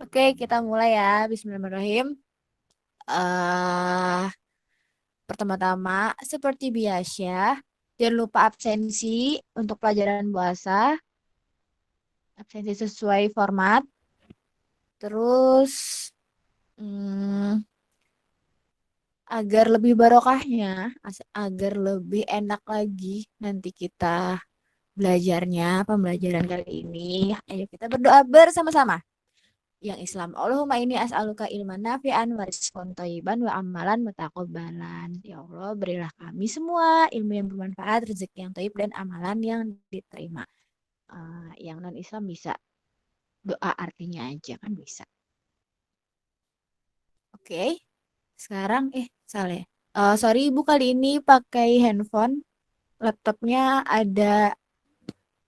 Oke, kita mulai ya. Bismillahirrahmanirrahim. eh Pertama-tama, seperti biasa, jangan lupa absensi untuk pelajaran bahasa, absensi sesuai format. Terus, hmm, agar lebih barokahnya, agar lebih enak lagi nanti kita belajarnya, pembelajaran kali ini. Ayo kita berdoa bersama-sama. Yang Islam. Allahumma ini as'aluka ilman nafi'an wa rizqan thayyiban wa amalan mutaqabbalan. Ya Allah, berilah kami semua ilmu yang bermanfaat, rezeki yang thayyib dan amalan yang diterima. Yang non Islam bisa doa artinya aja kan bisa. Oke. Sekarang salah ya. Sorry Ibu kali ini pakai handphone. Laptopnya ada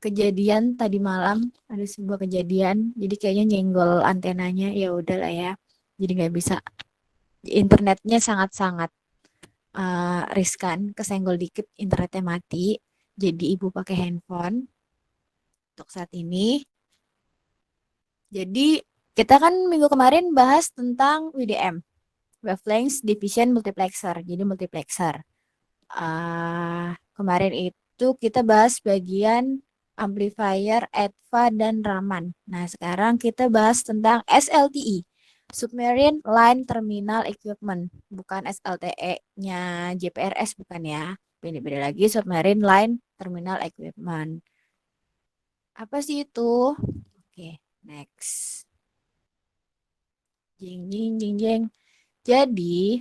kejadian tadi malam, ada sebuah kejadian. Jadi kayaknya nyenggol antenanya. Ya udahlah ya. Jadi nggak bisa. Internetnya sangat-sangat riskan, kesenggol dikit internetnya mati. Jadi ibu pakai handphone untuk saat ini. Jadi kita kan minggu kemarin bahas tentang WDM, Wavelength Division Multiplexer. Jadi multiplexer. Kemarin itu kita bahas bagian amplifier, EDFA, dan Raman. Nah, sekarang kita bahas tentang SLTE, Submarine Line Terminal Equipment. Bukan SLTE-nya JPRS, bukan ya. Beda-beda lagi, Submarine Line Terminal Equipment. Apa sih itu? Oke, next. Jing, jing, jing, jing. Jadi,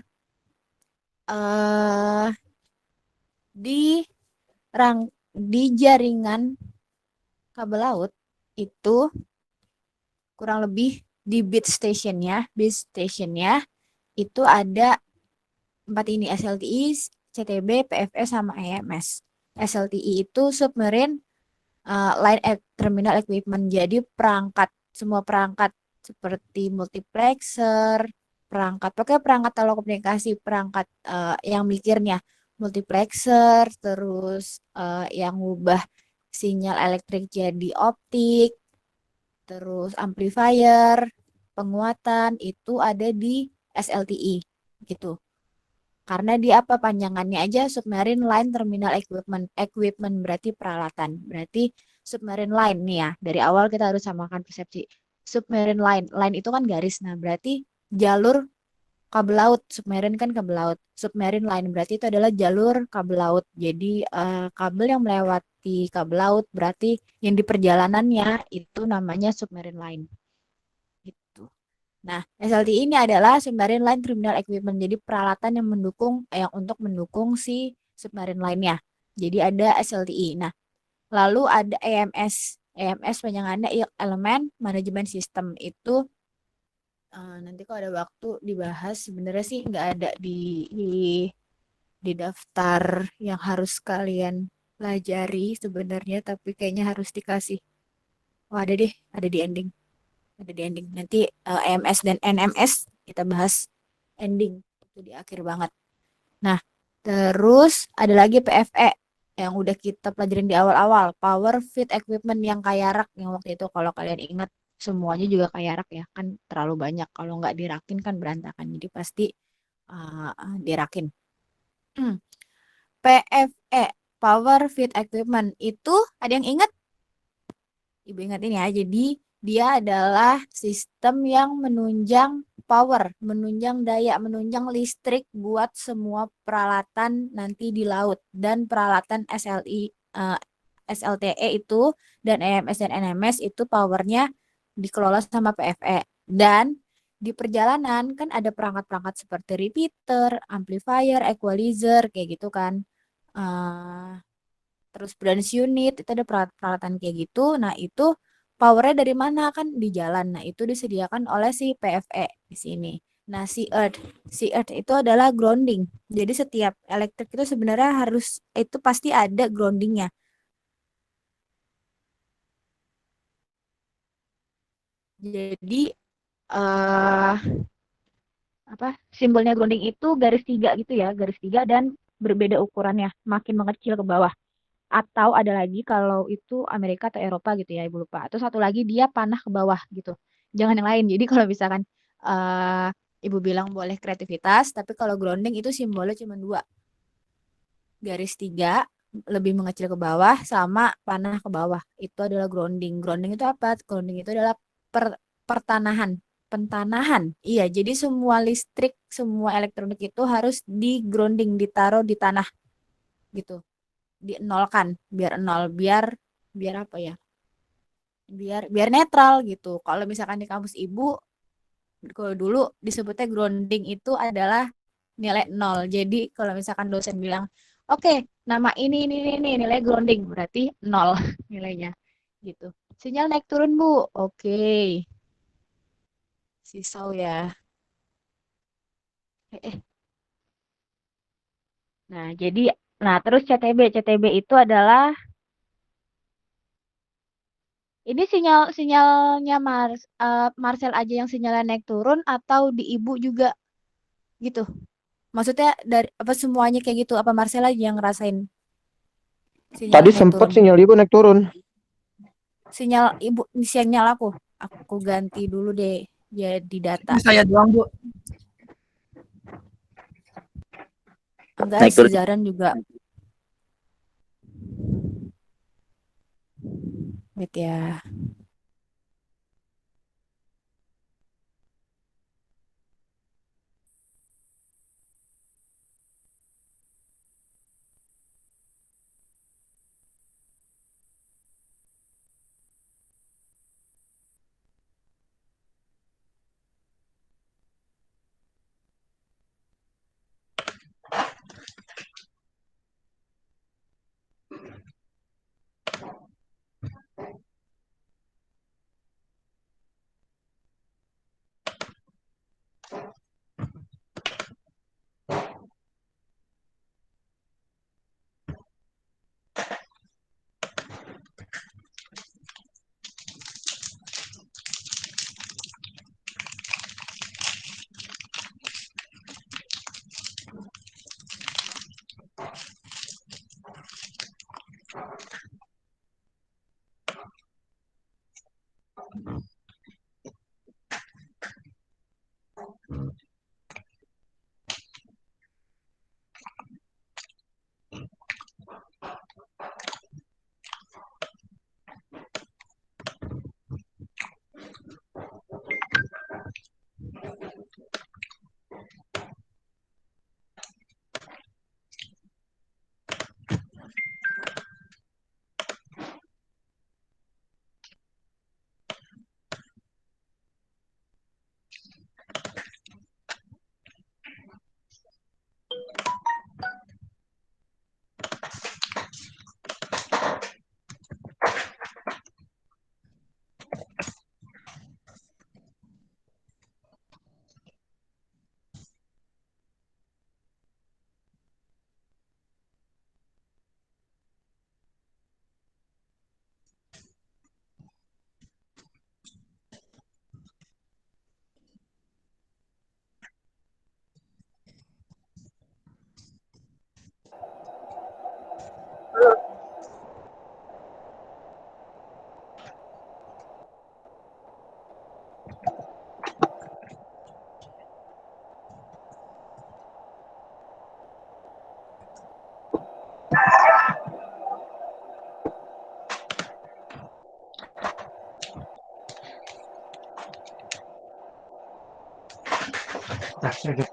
eh di rang di jaringan kabel laut itu kurang lebih di base stationnya itu ada empat ini SLTI, CTB, PFS sama EMS. SLTI itu submarine line terminal equipment. Jadi semua perangkat seperti multiplexer, pakai perangkat telekomunikasi, perangkat yang mikirnya multiplexer, terus yang ngubah sinyal elektrik jadi optik, terus amplifier, penguatan itu ada di SLTI gitu. Karena di apa panjangannya aja Submarine Line Terminal Equipment. Equipment berarti peralatan. Berarti Submarine Line nih ya. Dari awal kita harus samakan persepsi. Submarine Line. Line itu kan garis. Nah, berarti jalur kabel laut. Submarine kan kabel laut. Submarine Line berarti itu adalah jalur kabel laut. Jadi kabel yang melewati kabel laut berarti yang di perjalanannya itu namanya Submarine Line. Gitu. Nah, SLT ini adalah Submarine Line Terminal Equipment. Jadi peralatan yang yang untuk mendukung si submarine line-nya. Jadi ada SLTI. Nah, lalu ada EMS. EMS panjangannya elemen manajemen sistem itu nanti kalau ada waktu dibahas. Sebenarnya sih nggak ada di daftar yang harus kalian pelajari sebenarnya, tapi kayaknya harus dikasih. Oh, ada deh, ada di ending. Nanti EMS dan NMS kita bahas ending itu di akhir banget. Nah, terus ada lagi PFE yang udah kita pelajarin di awal-awal, Power Fit Equipment yang kayak rak yang waktu itu kalau kalian ingat semuanya juga kayak rak ya, kan terlalu banyak kalau nggak dirakin kan berantakan. Jadi pasti dirakin. PFE Power Fit Equipment itu ada yang ingat? Ibu ingatin ya. Jadi dia adalah sistem yang menunjang power, menunjang daya, menunjang listrik buat semua peralatan nanti di laut dan peralatan SLTE itu dan EMS dan NMS itu powernya dikelola sama PFE. Dan di perjalanan kan ada perangkat-perangkat seperti repeater, amplifier, equalizer kayak gitu kan. Eh, Terus branch unit itu ada peralatan kayak gitu. Nah, itu powernya dari mana kan di jalan. Nah, itu disediakan oleh si PFE di sini. Nah, si earth itu adalah grounding. Jadi setiap elektrik itu sebenarnya itu pasti ada groundingnya. Jadi eh apa simbolnya grounding itu garis tiga gitu ya, garis tiga dan berbeda ukurannya, makin mengecil ke bawah. Atau ada lagi kalau itu Amerika atau Eropa gitu ya, ibu lupa. Atau satu lagi dia panah ke bawah gitu. Jangan yang lain. Jadi kalau misalkan eh ibu bilang boleh kreativitas, tapi kalau grounding itu simbolnya cuma dua, garis tiga lebih mengecil ke bawah sama panah ke bawah. Itu adalah grounding. Grounding itu apa? Grounding itu adalah pertanahan, pentanahan. Iya, jadi semua listrik, semua elektronik itu harus di grounding, ditaruh di tanah gitu, dienolkan, biar nol, biar biar apa ya? Biar biar netral gitu. Kalau misalkan di kampus ibu, kalau dulu disebutnya grounding itu adalah nilai nol. Jadi kalau misalkan dosen bilang, oke, nama ini nilai grounding berarti nol nilainya gitu. Sinyal naik turun Bu. Oke, sisau ya. Nah, jadi nah terus CTB itu adalah ini sinyalnya Marcel aja yang sinyalnya naik turun atau di Ibu juga gitu. Maksudnya dari apa semuanya kayak gitu, apa Marcel aja yang ngerasain Tadi sinyalnya naik sempet turun? sinyal ibu naik turun. Sinyal Ibu, sinyal aku. Aku ganti dulu deh jadi data. Ini saya doang, Bu. Enggak Naik si turun. Zaran juga. Wait ya. Nah, sedikit.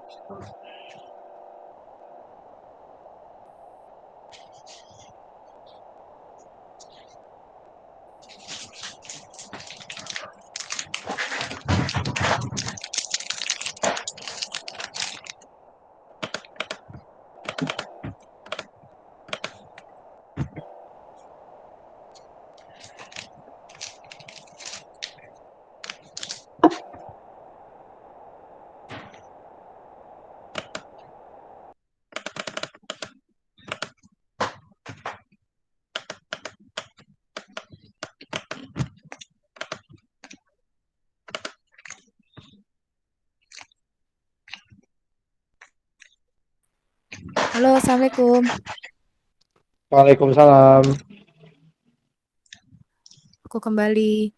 Halo, Assalamualaikum. Waalaikumsalam. Aku kembali.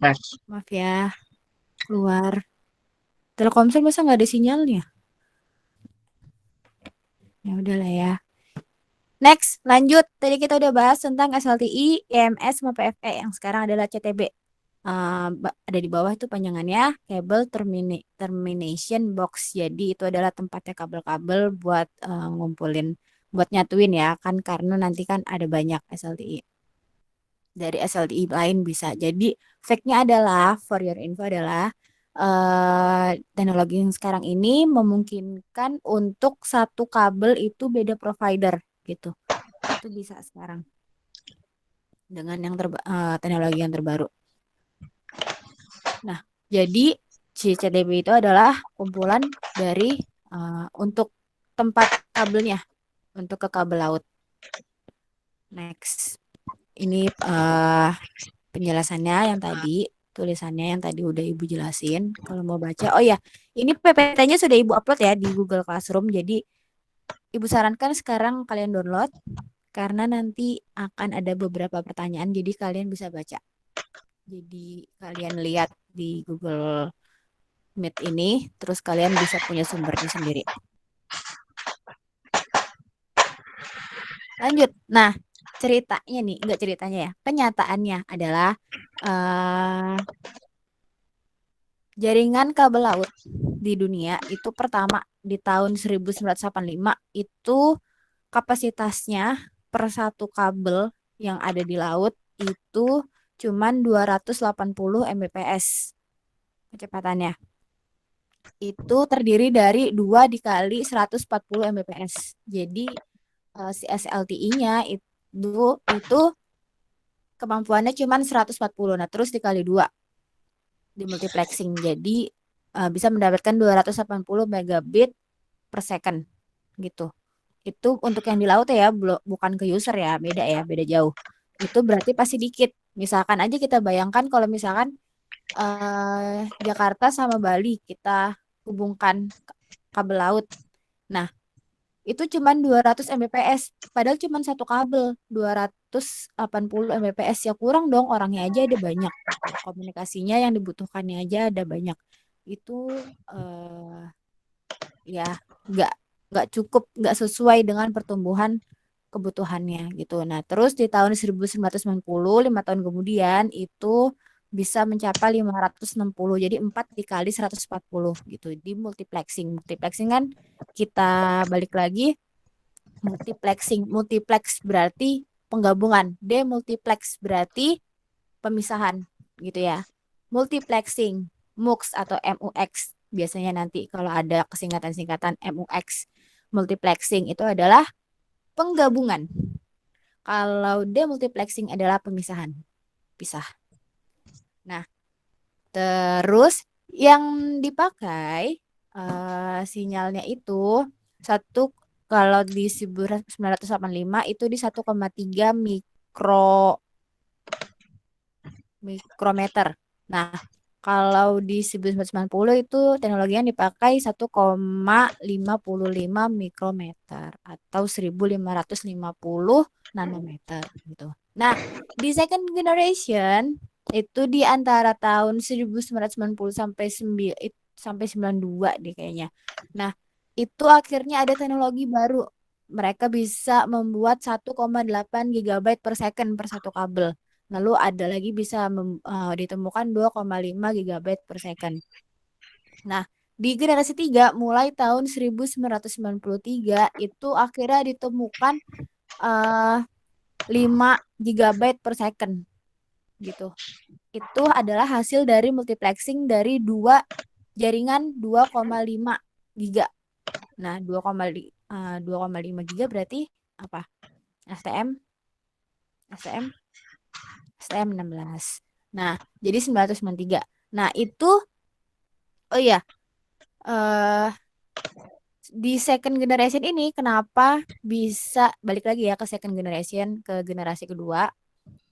Mas. Maaf ya, keluar. Telkomsel masa nggak ada sinyalnya? Ya udahlah ya. Next, lanjut. Tadi kita udah bahas tentang SLTI, EMS, sama PFE. Yang sekarang adalah CTB. Ada di bawah itu panjangannya Cable Termination Box. Jadi itu adalah tempatnya kabel-kabel buat ngumpulin, buat nyatuin ya kan, karena nanti kan ada banyak SLTI. Dari SLTI lain bisa. Jadi fact-nya adalah, for your info adalah, teknologi yang sekarang ini memungkinkan untuk satu kabel itu beda provider gitu. Itu bisa sekarang dengan yang teknologi yang terbaru. Nah, jadi CCTB itu adalah kumpulan dari untuk tempat kabelnya, untuk ke kabel laut. Next, ini penjelasannya yang tadi, tulisannya yang tadi udah Ibu jelasin. Kalau mau baca, oh ya, ini PPT-nya sudah Ibu upload ya di Google Classroom. Jadi Ibu sarankan sekarang kalian download karena nanti akan ada beberapa pertanyaan, jadi kalian bisa baca. Jadi kalian lihat di Google Meet ini, terus kalian bisa punya sumbernya sendiri. Lanjut. Nah, ceritanya nih, enggak ceritanya ya, kenyataannya adalah jaringan kabel laut di dunia itu pertama di tahun 1985 itu kapasitasnya per satu kabel yang ada di laut itu cuman 280 Mbps kecepatannya. Itu terdiri dari 2 dikali 140 Mbps. Jadi si SLTI-nya itu kemampuannya cuma 140. Nah, terus dikali 2 di multiplexing. Jadi bisa mendapatkan 280 megabit per second gitu. Itu untuk yang di laut ya, bukan ke user ya, beda jauh. Itu berarti pasti dikit. Misalkan aja kita bayangkan kalau misalkan Jakarta sama Bali kita hubungkan kabel laut. Nah, itu cuma 200 Mbps, padahal cuma satu kabel 280 Mbps, ya kurang dong, orangnya aja ada banyak gitu. Komunikasinya yang dibutuhkannya aja ada banyak. Itu ya nggak nggak cukup, nggak sesuai dengan pertumbuhan kebutuhannya gitu. Nah, terus di tahun 1990, 5 tahun kemudian itu bisa mencapai 560. Jadi 4 dikali 140 gitu di multiplexing. Multiplexing kan kita balik lagi, multiplexing. Multiplex berarti penggabungan. Demultiplex berarti pemisahan gitu ya. Multiplexing, MUX atau MUX. Biasanya nanti kalau ada kesingkatan-singkatan MUX. Multiplexing itu adalah penggabungan. Kalau demultiplexing adalah pemisahan, pisah. Nah, terus yang dipakai sinyalnya itu satu, kalau di 1985 itu di 1,3 mikrometer. Nah, kalau di 1990 itu teknologi yang dipakai 1,55 mikrometer atau 1550 nanometer gitu. Nah, di second generation itu di antara tahun 1990 sampai 92 deh kayaknya. Nah, itu akhirnya ada teknologi baru. Mereka bisa membuat 1,8 GB per second per satu kabel. Lalu ada lagi bisa ditemukan 2,5 GB per second. Nah, di generasi 3 mulai tahun 1993 itu akhirnya ditemukan 5 GB per second gitu. Itu adalah hasil dari multiplexing dari jaringan 2,5 giga. Nah, 2,5 giga berarti apa? STM STM STM 16. Nah, jadi 993. Nah, itu oh iya, eh di second generation ini kenapa bisa balik lagi ya ke second generation, ke generasi kedua,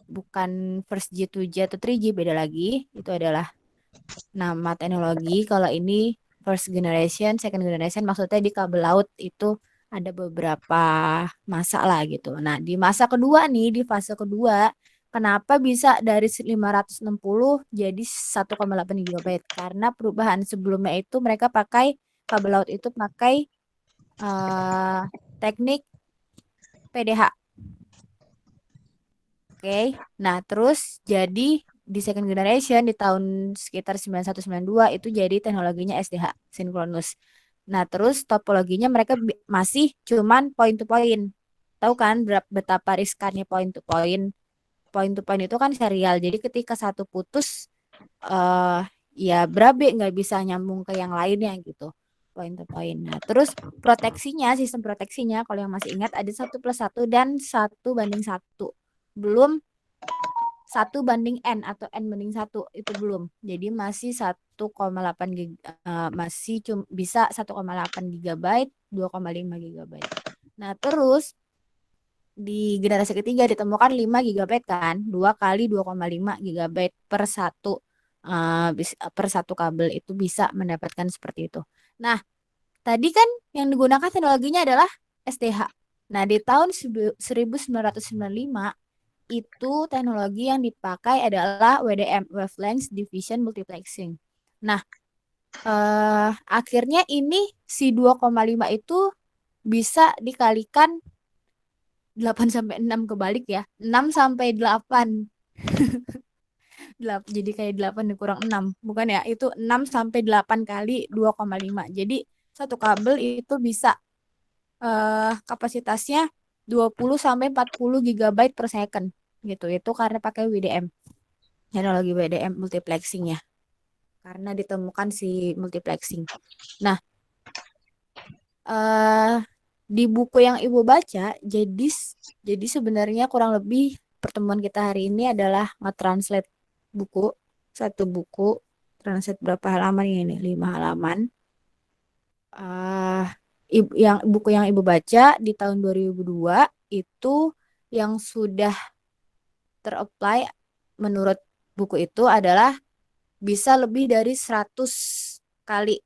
bukan first G, 2G atau 3G, beda lagi. Itu adalah nama teknologi. Kalau ini first generation, second generation maksudnya di kabel laut itu ada beberapa masa lah gitu. Nah, di masa kedua nih, di fase kedua, kenapa bisa dari 560 jadi 1,8 GB? Karena perubahan sebelumnya itu mereka pakai kabel laut itu pakai eh, teknik PDH. Oke. Nah, terus jadi di second generation di tahun sekitar 9192 itu jadi teknologinya SDH, sinkronus. Nah, terus topologinya mereka masih cuman point to point. Tahu kan betapa riskannya point to point? Point to point itu kan serial. Jadi ketika satu putus eh ya berabe nggak bisa nyambung ke yang lainnya gitu. Point to point. Nah, terus proteksinya, sistem proteksinya kalau yang masih ingat ada 1+1 dan 1:1. Belum 1 banding N atau N banding 1 itu belum. Jadi masih 1,8 masih bisa 1,8 GB, 2,5 GB. Nah, terus di generasi ketiga ditemukan 5 GB kan, 2 kali 2,5 GB per satu kabel itu bisa mendapatkan seperti itu. Nah, tadi kan yang digunakan teknologinya adalah STH. Nah, di tahun 1995 itu teknologi yang dipakai adalah WDM, Wavelength Division Multiplexing. Nah, akhirnya ini si 2,5 itu bisa dikalikan 8 sampai 6 kebalik ya. 6 sampai 8. Jadi kayak 8 dikurang 6. Bukan ya, itu 6 sampai 8 kali 2,5. Jadi satu kabel itu bisa kapasitasnya 20 sampai 40 GB per second gitu. Itu karena pakai WDM, teknologi WDM multiplexing ya. Karena ditemukan si multiplexing. Nah, eh di buku yang Ibu baca, jadi sebenarnya kurang lebih pertemuan kita hari ini adalah nge-translate buku, satu buku, translate berapa halaman ini? 5 halaman. eh yang buku yang Ibu baca di tahun 2002 itu yang sudah ter-apply menurut buku itu adalah bisa lebih dari 100 kali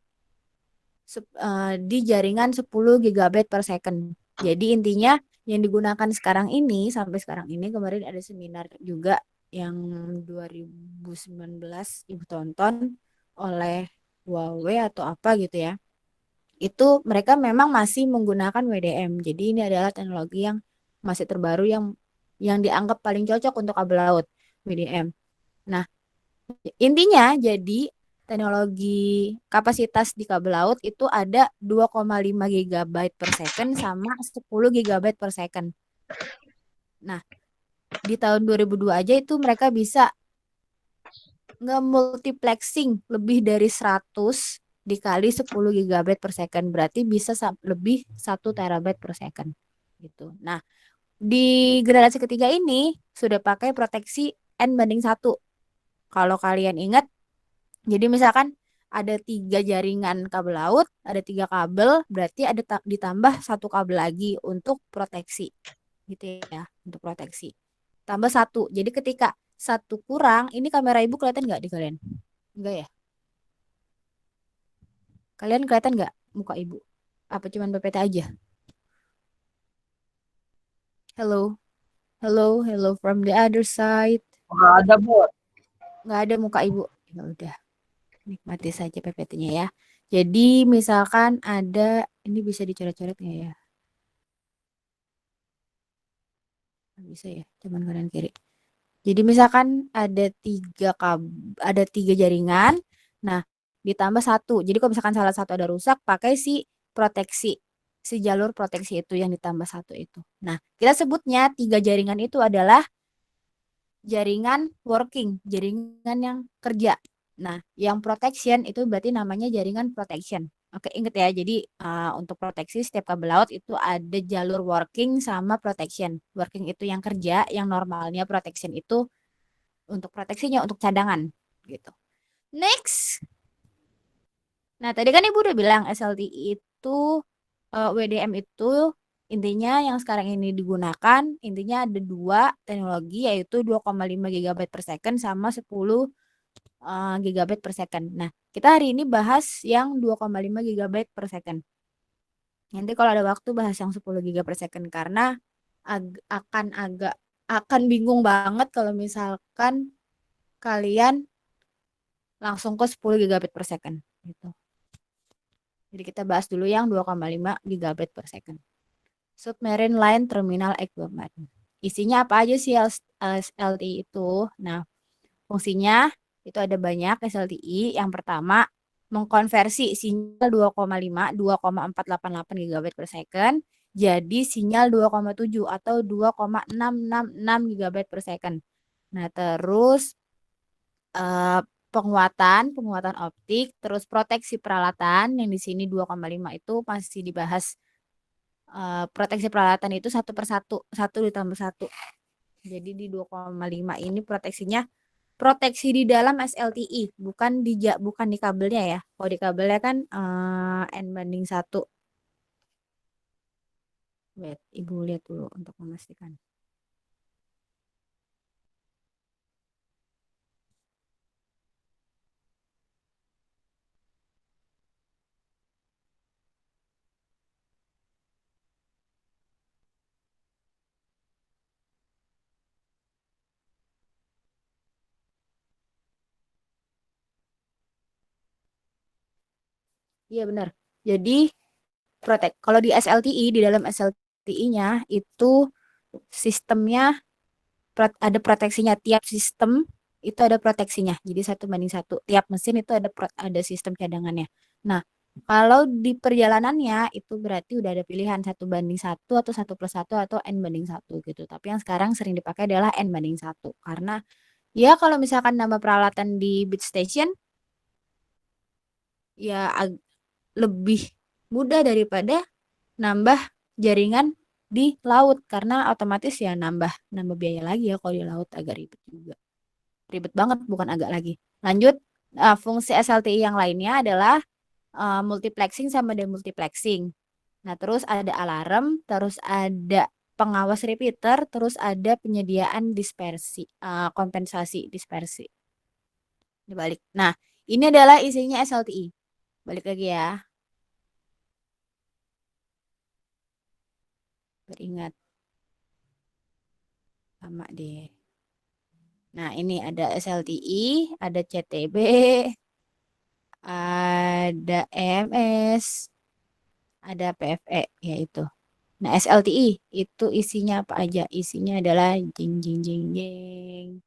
di jaringan 10 GB per second. Jadi intinya yang digunakan sekarang ini sampai sekarang ini kemarin ada seminar juga yang 2019 Ibu tonton oleh Huawei atau apa gitu ya. Itu mereka memang masih menggunakan WDM. Jadi ini adalah teknologi yang masih terbaru yang dianggap paling cocok untuk kabel laut WDM. Nah, intinya jadi teknologi kapasitas di kabel laut itu ada 2,5 GB per second sama 10 GB per second. Nah, di tahun 2002 aja itu mereka bisa nge-multiplexing lebih dari 100 dikali 10 GB per second. Berarti bisa lebih 1 TB per second. Gitu. Nah, di generasi ketiga ini sudah pakai proteksi N banding 1. Kalau kalian ingat, jadi misalkan ada 3 jaringan kabel laut, ada 3 kabel, berarti ada ditambah 1 kabel lagi untuk proteksi, gitu ya, untuk proteksi. Tambah 1. Jadi ketika 1 kurang, ini kamera ibu kelihatan nggak di kalian? Enggak ya? Kalian kelihatan nggak muka ibu? Apa cuman PPT aja? Hello, hello, hello from the other side. Nggak ada, Bu. Nggak ada muka ibu. Ya udah, nikmati saja PPT-nya ya. Jadi misalkan ada, ini bisa dicoret-coret nggak ya? Nggak bisa ya, cuman kanan kiri. Jadi misalkan ada tiga jaringan, nah ditambah 1. Jadi kalau misalkan salah satu ada rusak, pakai proteksi, si jalur proteksi itu yang ditambah 1 itu. Nah, kita sebutnya 3 jaringan itu adalah jaringan working, jaringan yang kerja. Nah, yang protection itu berarti namanya jaringan protection. Oke, inget ya. Jadi untuk proteksi setiap kabel laut itu ada jalur working sama protection. Working itu yang kerja, yang normalnya protection itu untuk proteksinya untuk cadangan gitu. Next. Nah, tadi kan Ibu udah bilang SLTI itu WDM itu intinya yang sekarang ini digunakan intinya ada 2 teknologi yaitu 2,5 GB per second sama 10 GB per second. Nah, kita hari ini bahas yang 2,5 GB per second. Nanti kalau ada waktu bahas yang 10 giga per second karena akan bingung banget kalau misalkan kalian langsung ke 10 gigabit per second gitu. Jadi kita bahas dulu yang 2,5 gigabit per second. Submarine Line Terminal Equipment. Isinya apa aja sih SLTI itu? Nah, fungsinya itu ada banyak SLTI. Yang pertama, mengkonversi sinyal 2,488 gigabit per second jadi sinyal 2,7 atau 2,666 gigabit per second. Nah, terus eh, penguatan optik, terus proteksi peralatan yang di sini 2,5 itu masih dibahas. Proteksi peralatan itu satu per satu, satu ditambah satu. Jadi di 2,5 ini proteksinya proteksi di dalam SLTI, bukan di kabelnya ya. Kalau di kabelnya kan N/1. Wait, Ibu lihat dulu untuk memastikan. Iya benar. Jadi kalau di SLTI, di dalam SLTI-nya itu sistemnya ada proteksinya. Tiap sistem itu ada proteksinya. Jadi 1:1. Tiap mesin itu ada sistem cadangannya. Nah, kalau di perjalanannya itu berarti udah ada pilihan 1:1 atau 1+1 atau N/1 gitu. Tapi yang sekarang sering dipakai adalah N/1 karena ya kalau misalkan nambah peralatan di beach station ya lebih mudah daripada nambah jaringan di laut karena otomatis ya nambah nambah biaya lagi ya kalau di laut agak ribet juga. Ribet banget bukan agak lagi. Lanjut, fungsi SLTI yang lainnya adalah multiplexing sama demultiplexing. Nah, terus ada alarm, terus ada pengawas repeater, terus ada penyediaan kompensasi dispersi dibalik. Nah, ini adalah isinya SLTI. Balik lagi ya, beringat sama deh. Nah, ini ada SLTI, ada CTB, ada EMS, ada PFE, yaitu. Nah, SLTI itu isinya apa aja? Isinya adalah jing jing jing jing.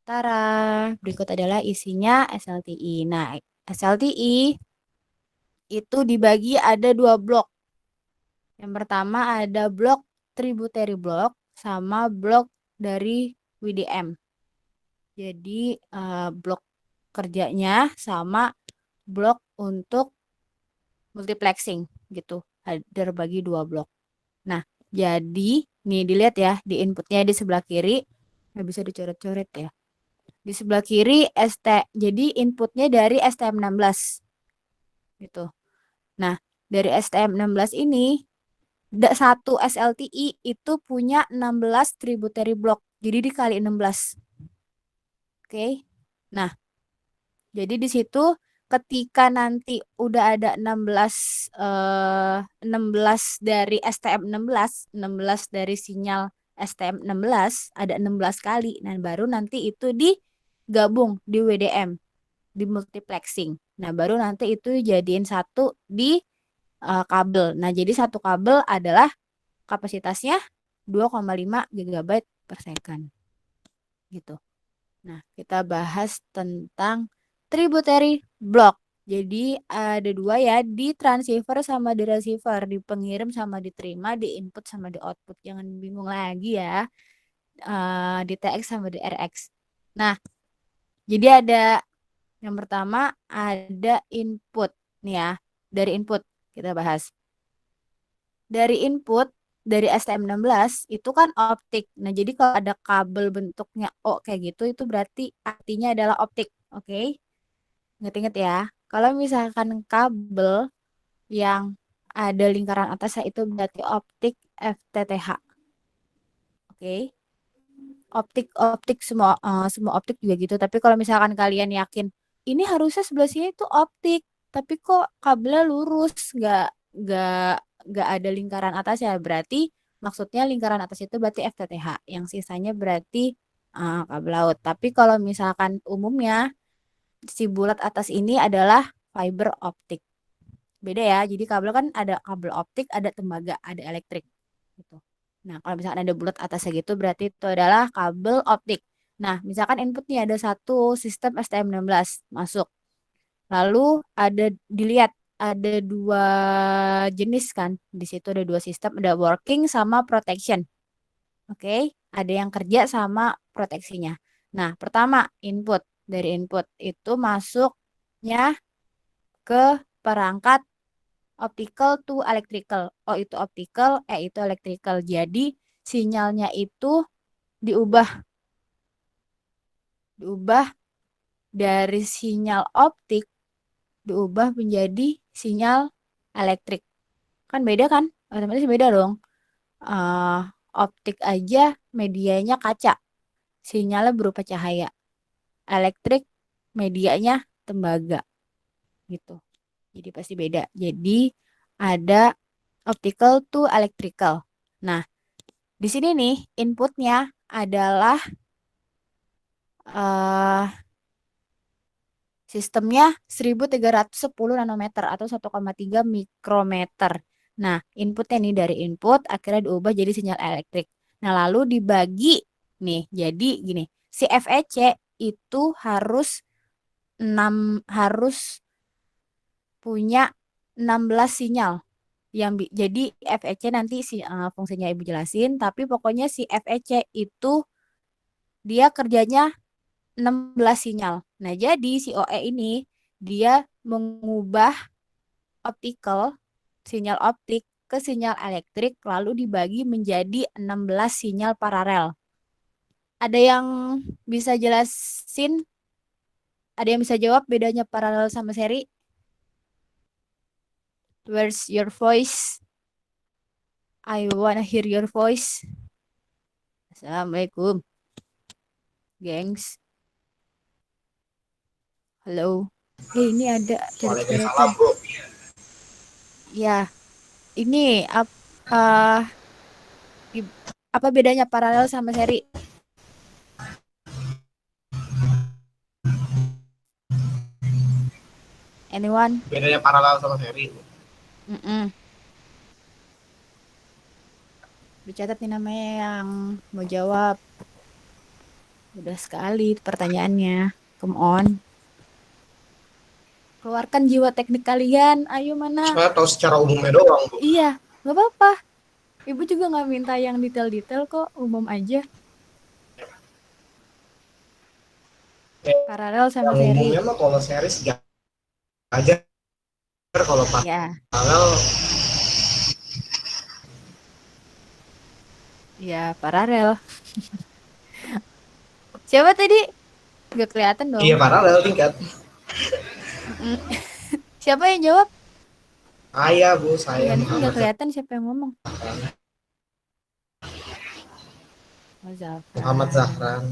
Tara, berikut adalah isinya SLTI. Nah, SLTI itu dibagi ada dua blok. Yang pertama ada blok tributary block sama blok dari WDM. Jadi blok kerjanya sama blok untuk multiplexing gitu. Terbagi dua blok. Nah, jadi nih dilihat ya di inputnya di sebelah kiri nggak bisa dicoret-coret ya. Di sebelah kiri jadi inputnya dari STM16 gitu. Nah, dari STM16 ini satu SLTI itu punya 16 tributary block. Jadi dikali 16. Oke. Nah, jadi di situ ketika nanti udah ada 16 dari STM16, 16 dari sinyal STM16 ada 16 kali. Nah, baru nanti itu digabung di WDM, di multiplexing. Nah, baru nanti itu jadiin satu di kabel. Nah, jadi satu kabel adalah kapasitasnya 2,5 gigabyte per second gitu. Nah, kita bahas tentang tributary block. Jadi ada dua ya, di transceiver sama di receiver, di pengirim sama diterima, di input sama di output. Jangan bingung lagi ya, di TX sama di RX. Nah, jadi ada yang pertama ada input nih ya, dari input kita bahas. Dari input dari STM16 itu kan optik. Nah, jadi kalau ada kabel bentuknya O kayak gitu itu berarti artinya adalah optik. Oke. Ingat-ingat ya. Kalau misalkan kabel yang ada lingkaran atasnya itu berarti optik FTTH. Oke. Optik semua optik juga gitu. Tapi kalau misalkan kalian yakin ini harusnya sebelah sini itu optik. tapi kok kabelnya lurus, nggak nggak ada lingkaran atas ya. Berarti maksudnya lingkaran atas itu berarti FTTH, yang sisanya berarti kabel laut. Tapi kalau misalkan umumnya si bulat atas ini adalah fiber optik. Beda ya. Jadi kabel kan ada kabel optik, ada tembaga, ada elektrik gitu. Nah, kalau misalkan ada bulat atasnya gitu berarti itu adalah kabel optik. Nah, misalkan inputnya ada satu sistem STM16 masuk. Lalu dilihat ada dua jenis kan. Di situ ada dua sistem, ada working sama protection. Oke, ada yang kerja sama proteksinya. Nah, pertama input. Dari input itu masuknya ke perangkat optical to electrical. O itu optical, E itu electrical. Jadi sinyalnya itu diubah diubah dari sinyal optik diubah menjadi sinyal elektrik. Kan beda kan? Otomatis beda dong. eh Optik aja medianya kaca, sinyalnya berupa cahaya. Elektrik medianya tembaga gitu. Jadi pasti beda. Jadi ada optical to electrical. Nah, di sini nih inputnya adalah eh sistemnya 1310 nanometer atau 1,3 mikrometer. Nah, inputnya nih dari input akhirnya diubah jadi sinyal elektrik. Nah, lalu dibagi nih. Jadi gini, si FEC itu harus punya 16 sinyal jadi FEC nanti fungsinya Ibu jelasin, tapi pokoknya si FEC itu dia kerjanya 16 sinyal. Nah, jadi si OE ini dia mengubah optical, sinyal optik ke sinyal elektrik lalu dibagi menjadi 16 sinyal paralel. Ada yang bisa jelasin? Ada yang bisa jawab bedanya paralel sama seri? Where's your voice? I wanna hear your voice. Assalamualaikum, gengs. Halo. Ini ada coret-coretan. Waalaikumsalam, Bro. Ya, ini apa bedanya paralel sama seri? Anyone? Bedanya paralel sama seri. Mm-mm. Dicatat nih namanya yang mau jawab. Udah sekali pertanyaannya. Come on. Keluarkan jiwa teknik kalian. Ayo mana? Saya tahu secara umumnya doang, Bu. Iya, nggak apa-apa. Ibu juga nggak minta yang detail-detail kok. Umum aja. Paralel sama Yang seri. umumnya mah kalau series aja, kalau Ya, paralel ya paralel. Siapa tadi? Nggak kelihatan dong. iya paralel tingkat. Mm-mm. Siapa yang jawab? Saya, Bu, saya Enggak, ini kan nggak Muhammad kelihatan siapa yang ngomong. Zahran. Oh, Muhammad Zafran. Zahran.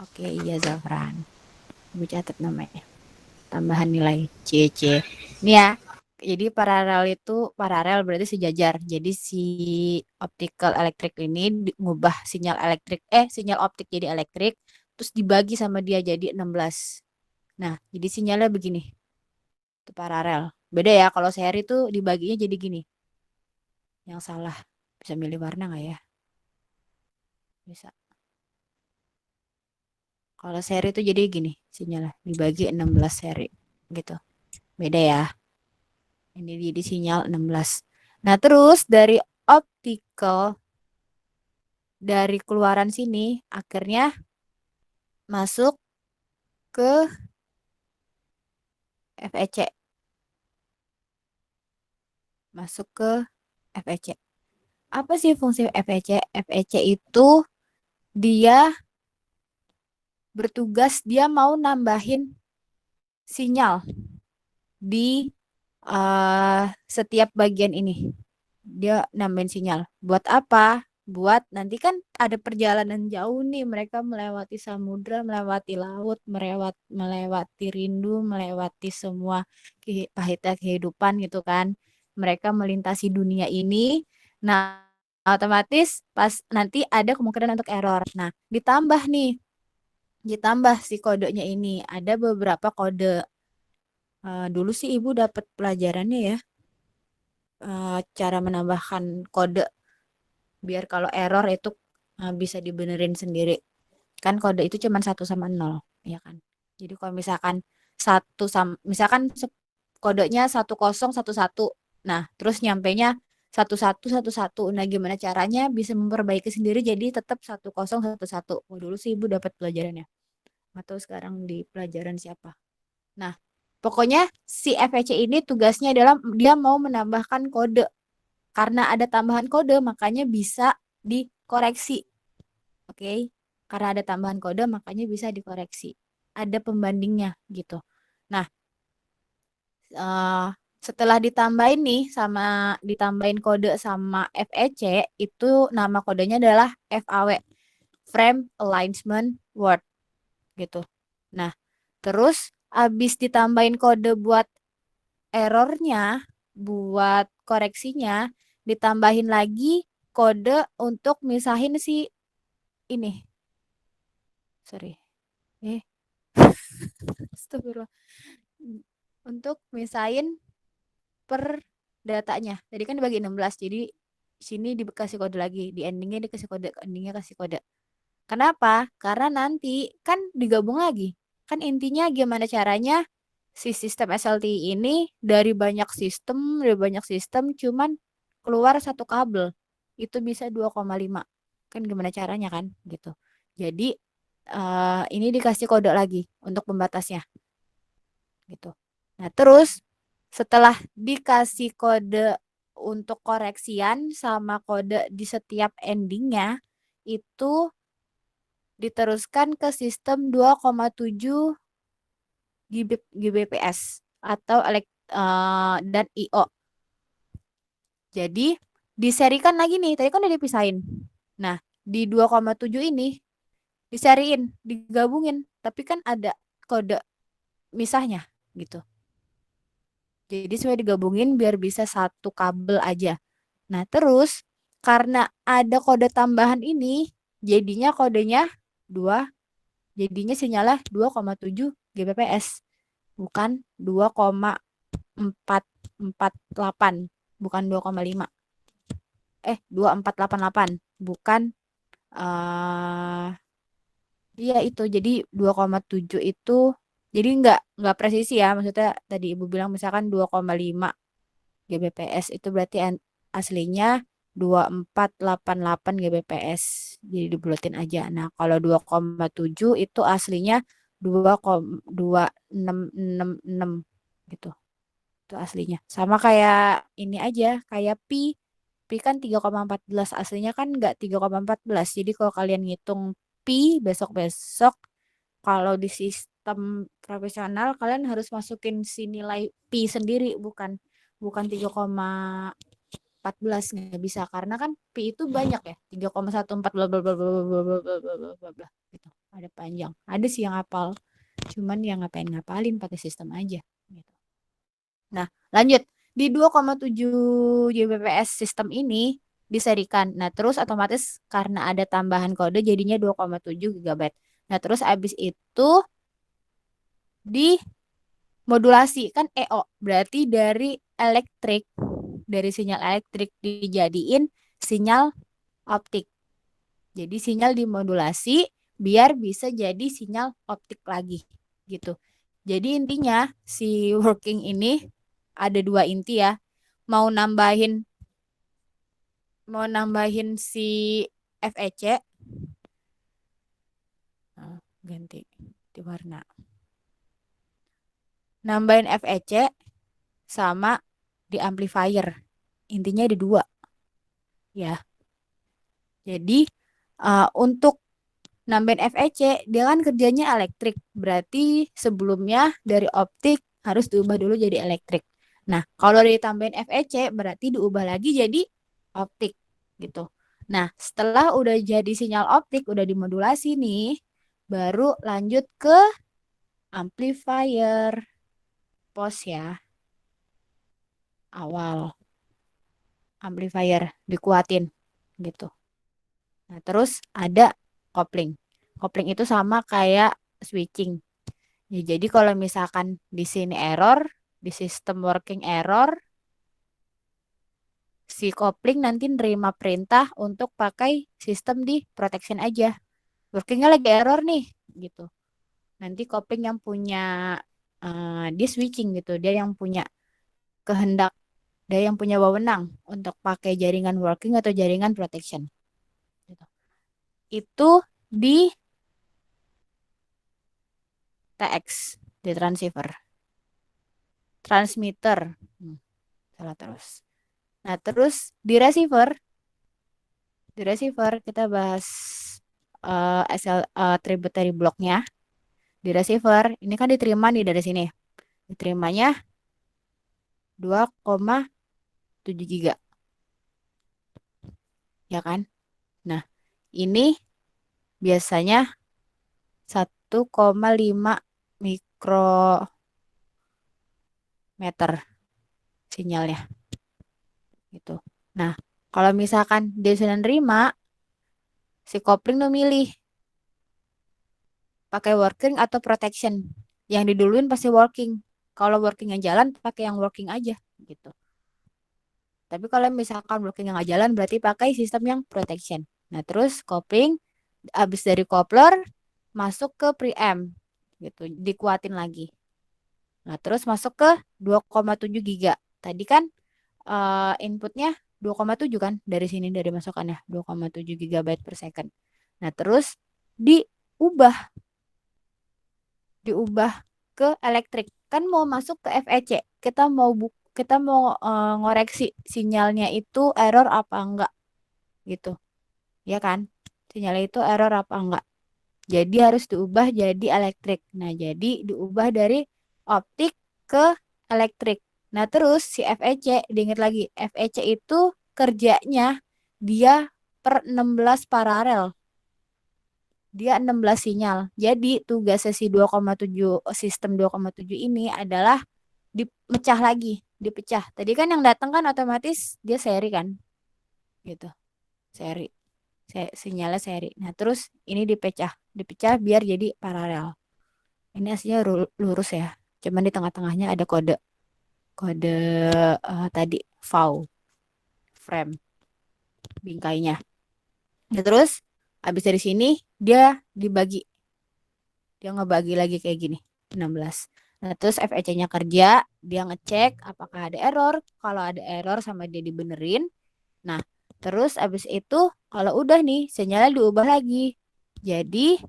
Oke, iya Zafran. Ibu catat namanya. Tambahan nilai C. Ini ya. Jadi paralel berarti sejajar. Jadi si optical elektrik ini ngubah sinyal optik jadi elektrik terus dibagi sama dia jadi 16. Nah, jadi sinyalnya begini. Itu paralel. Beda ya kalau seri itu dibaginya jadi gini. Yang salah. Bisa milih warna nggak ya? Bisa. Kalau seri itu jadi gini sinyalnya. Dibagi 16 seri. Gitu. Beda ya. Ini jadi sinyal 16. Nah, terus optical dari keluaran sini akhirnya masuk ke FEC. Masuk ke FEC. Apa sih fungsi FEC? FEC itu dia bertugas, dia mau nambahin sinyal di setiap bagian ini. Dia nambahin sinyal. Buat apa? buat nanti kan ada perjalanan jauh nih, mereka melewati samudra, melewati laut, melewati rindu, melewati semua pahitnya kehidupan gitu kan. Mereka melintasi dunia ini. Nah, otomatis pas nanti ada kemungkinan untuk error. Nah, ditambah si kodenya ini. Ada beberapa kode. Dulu sih ibu dapat pelajarannya ya, cara menambahkan kode biar kalau error itu bisa dibenerin sendiri. Kan kode itu cuma 1 sama 0, ya kan. Jadi kalau misalkan kodenya 1011. Nah, terus nyampenya 1111. Nah, gimana caranya bisa memperbaiki sendiri jadi tetap 1011. Oh, dulu sih ibu dapat pelajarannya. Atau sekarang di pelajaran siapa? Nah, pokoknya si FEC ini tugasnya adalah dia mau menambahkan kode. Karena ada tambahan kode, makanya bisa dikoreksi. Oke? Karena ada tambahan kode, makanya bisa dikoreksi. Ada pembandingnya gitu. Nah, eh, setelah ditambahin kode sama FEC, itu nama kodenya adalah FAW, Frame Alignment Word gitu. Nah, terus abis ditambahin kode buat errornya, buat koreksinya, ditambahin lagi kode untuk misahin si ini. Sorry. Eh, Astagfirullah. Untuk misahin per datanya. Tadi kan dibagi 16, jadi sini dikasih kode lagi. Di endingnya dikasih kode, endingnya kasih kode. Kenapa? Karena nanti kan digabung lagi. Kan intinya gimana caranya si sistem SLTI ini dari banyak sistem cuman keluar satu kabel. Itu bisa 2,5. Kan gimana caranya kan gitu. Jadi ini dikasih kode lagi untuk pembatasnya gitu. Nah, terus setelah dikasih kode untuk koreksian sama kode di setiap endingnya itu diteruskan ke sistem 2,7 Gbps atau dan IO. Jadi diserikan lagi nih, tadi kan udah dipisahin. Nah, di 2,7 ini diseriin, digabungin, tapi kan ada kode misahnya gitu. Jadi semua digabungin biar bisa satu kabel aja. Nah, terus karena ada kode tambahan ini, jadinya kodenya 2, jadinya sinyalnya 2,7 Gbps, bukan 2,448, bukan 2,5. 2488, bukan eh iya itu. Jadi 2,7 itu jadi nggak presisi ya. Maksudnya tadi Ibu bilang misalkan 2,5 Gbps itu berarti aslinya 2488 Gbps. Jadi dibulatin aja. Nah, kalau 2,7 itu aslinya 2,2666 gitu. Itu aslinya. Sama kayak ini aja, kayak pi. Pi kan 3,14. Aslinya kan nggak 3,14. Jadi kalau kalian ngitung pi besok-besok, kalau di sistem profesional kalian harus masukin si nilai pi sendiri, bukan bukan 3,14, nggak bisa karena kan pi itu banyak ya, 3,14 bla bla bla bla bla bla bla bla bla bla bla gitu. Ada panjang. Ada sih yang hafal. Cuman yang ngapain ngapalin pakai sistem aja gitu. Nah, lanjut. Di 2,7 Gbps sistem ini diserikan. Nah, terus otomatis karena ada tambahan kode jadinya 2,7 GB. Nah, terus abis itu dimodulasi kan EO. Berarti dari sinyal elektrik dijadiin sinyal optik. Jadi sinyal dimodulasi biar bisa jadi sinyal optik lagi gitu. Jadi intinya si working ini ada dua inti ya. Mau nambahin mau nambahin si FEC, ganti warna. Nambahin FEC sama di amplifier. Intinya ada dua ya. Jadi untuk nambahin FEC dia kan kerjanya elektrik. Berarti sebelumnya dari optik harus diubah dulu jadi elektrik. Nah, kalau ditambahin FEC berarti diubah lagi jadi optik gitu. Nah, setelah udah jadi sinyal optik, udah dimodulasi nih, baru lanjut ke amplifier. Pos ya, awal amplifier dikuatin gitu. Nah, terus ada kopling. Kopling itu sama kayak switching. Ya, jadi kalau misalkan di sini error, di sistem working error, si kopling nanti nerima perintah untuk pakai sistem di protection aja. Workingnya lagi error nih, gitu. Nanti kopling yang punya dia switching gitu, dia yang punya kehendak, dia yang punya wewenang untuk pakai jaringan working atau jaringan protection. Gitu. Itu di TX, di transceiver, transmitter. Hmm, salah terus. Nah, terus di receiver kita bahas SL tributary blocknya. Di receiver ini kan diterima nih dari sini. Diterimanya 2,7 giga, ya kan? Nah, ini biasanya 1,5 mikrometer sinyalnya gitu. Nah, kalau misalkan dia sudah nerima, si kopling tuh milih pakai working atau protection. Yang diduluin pasti working. Kalau working yang jalan, pakai yang working aja gitu. Tapi kalau misalkan working yang nggak jalan, berarti pakai sistem yang protection. Nah, terus kopling, habis dari coupler, masuk ke preamp gitu, dikuatin lagi. Nah, terus masuk ke 2,7 giga. Tadi kan inputnya 2,7 kan dari sini dari masukannya 2,7 gigabyte per second. Nah, terus diubah diubah ke elektrik. Kan mau masuk ke FEC. Kita mau ngoreksi sinyalnya itu error apa enggak gitu. Ya kan? Sinyalnya itu error apa enggak. Jadi harus diubah jadi elektrik. Nah, jadi diubah dari optik ke elektrik. Nah, terus si FEC, diingat lagi, FEC itu kerjanya dia per 16 paralel. Dia 16 sinyal. Jadi tugas sesi 2,7 sistem 2,7 ini adalah dipecah lagi, dipecah. Tadi kan yang datang kan otomatis dia seri kan, gitu. Seri. Sinyalnya seri. Nah, terus ini dipecah, dipecah biar jadi paralel. Ini aslinya lurus ya. Cuman di tengah-tengahnya ada kode kode tadi VAU, frame bingkainya. Nah, terus habis dari sini dia dibagi, dia ngebagi lagi kayak gini, 16. Nah, terus FEC-nya kerja, dia ngecek apakah ada error. Kalau ada error sama dia dibenerin. Nah, terus abis itu kalau udah nih sinyalnya diubah lagi jadi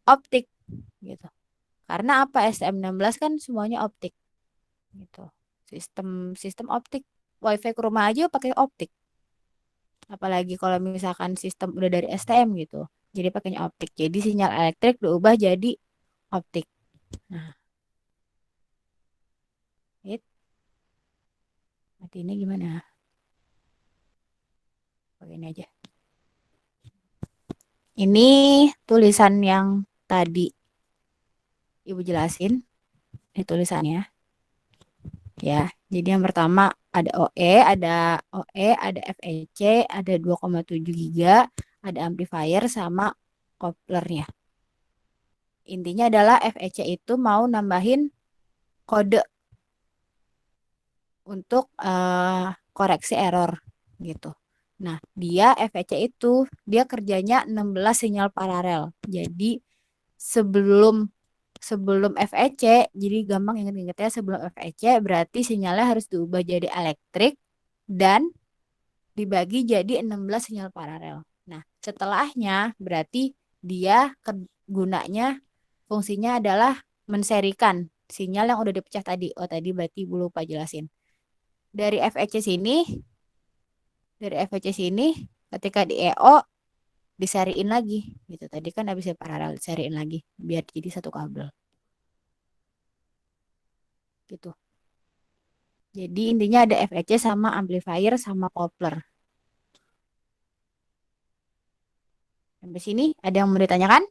optik gitu. Karena apa, STM16 kan semuanya optik gitu. Sistem sistem optik. WiFi ke rumah aja pakai optik. Apalagi kalau misalkan sistem udah dari STM gitu. Jadi pakainya optik. Jadi sinyal elektrik diubah jadi optik. Nah, it, mati ini gimana? Begini aja. Ini tulisan yang tadi Ibu jelasin. Ini tulisannya. Ya, jadi yang pertama ada FEC, ada 2,7 giga, ada amplifier sama koplernya. Intinya adalah FEC itu mau nambahin kode untuk koreksi error gitu. Nah, dia FEC itu dia kerjanya 16 sinyal paralel. Jadi sebelum sebelum FEC, jadi gampang ingat-ingat ya, sebelum FEC berarti sinyalnya harus diubah jadi elektrik dan dibagi jadi 16 sinyal paralel. Nah, setelahnya berarti dia gunanya fungsinya adalah menserikan sinyal yang udah dipecah tadi. Oh, tadi berarti Ibu lupa jelasin. Dari FEC sini, dari FEC sini ketika di EO diseriin lagi gitu. Tadi kan habis paralel diseriin lagi biar jadi satu kabel gitu. Jadi intinya ada FEC sama amplifier sama coupler. Sampai sini ada yang mau ditanyakan?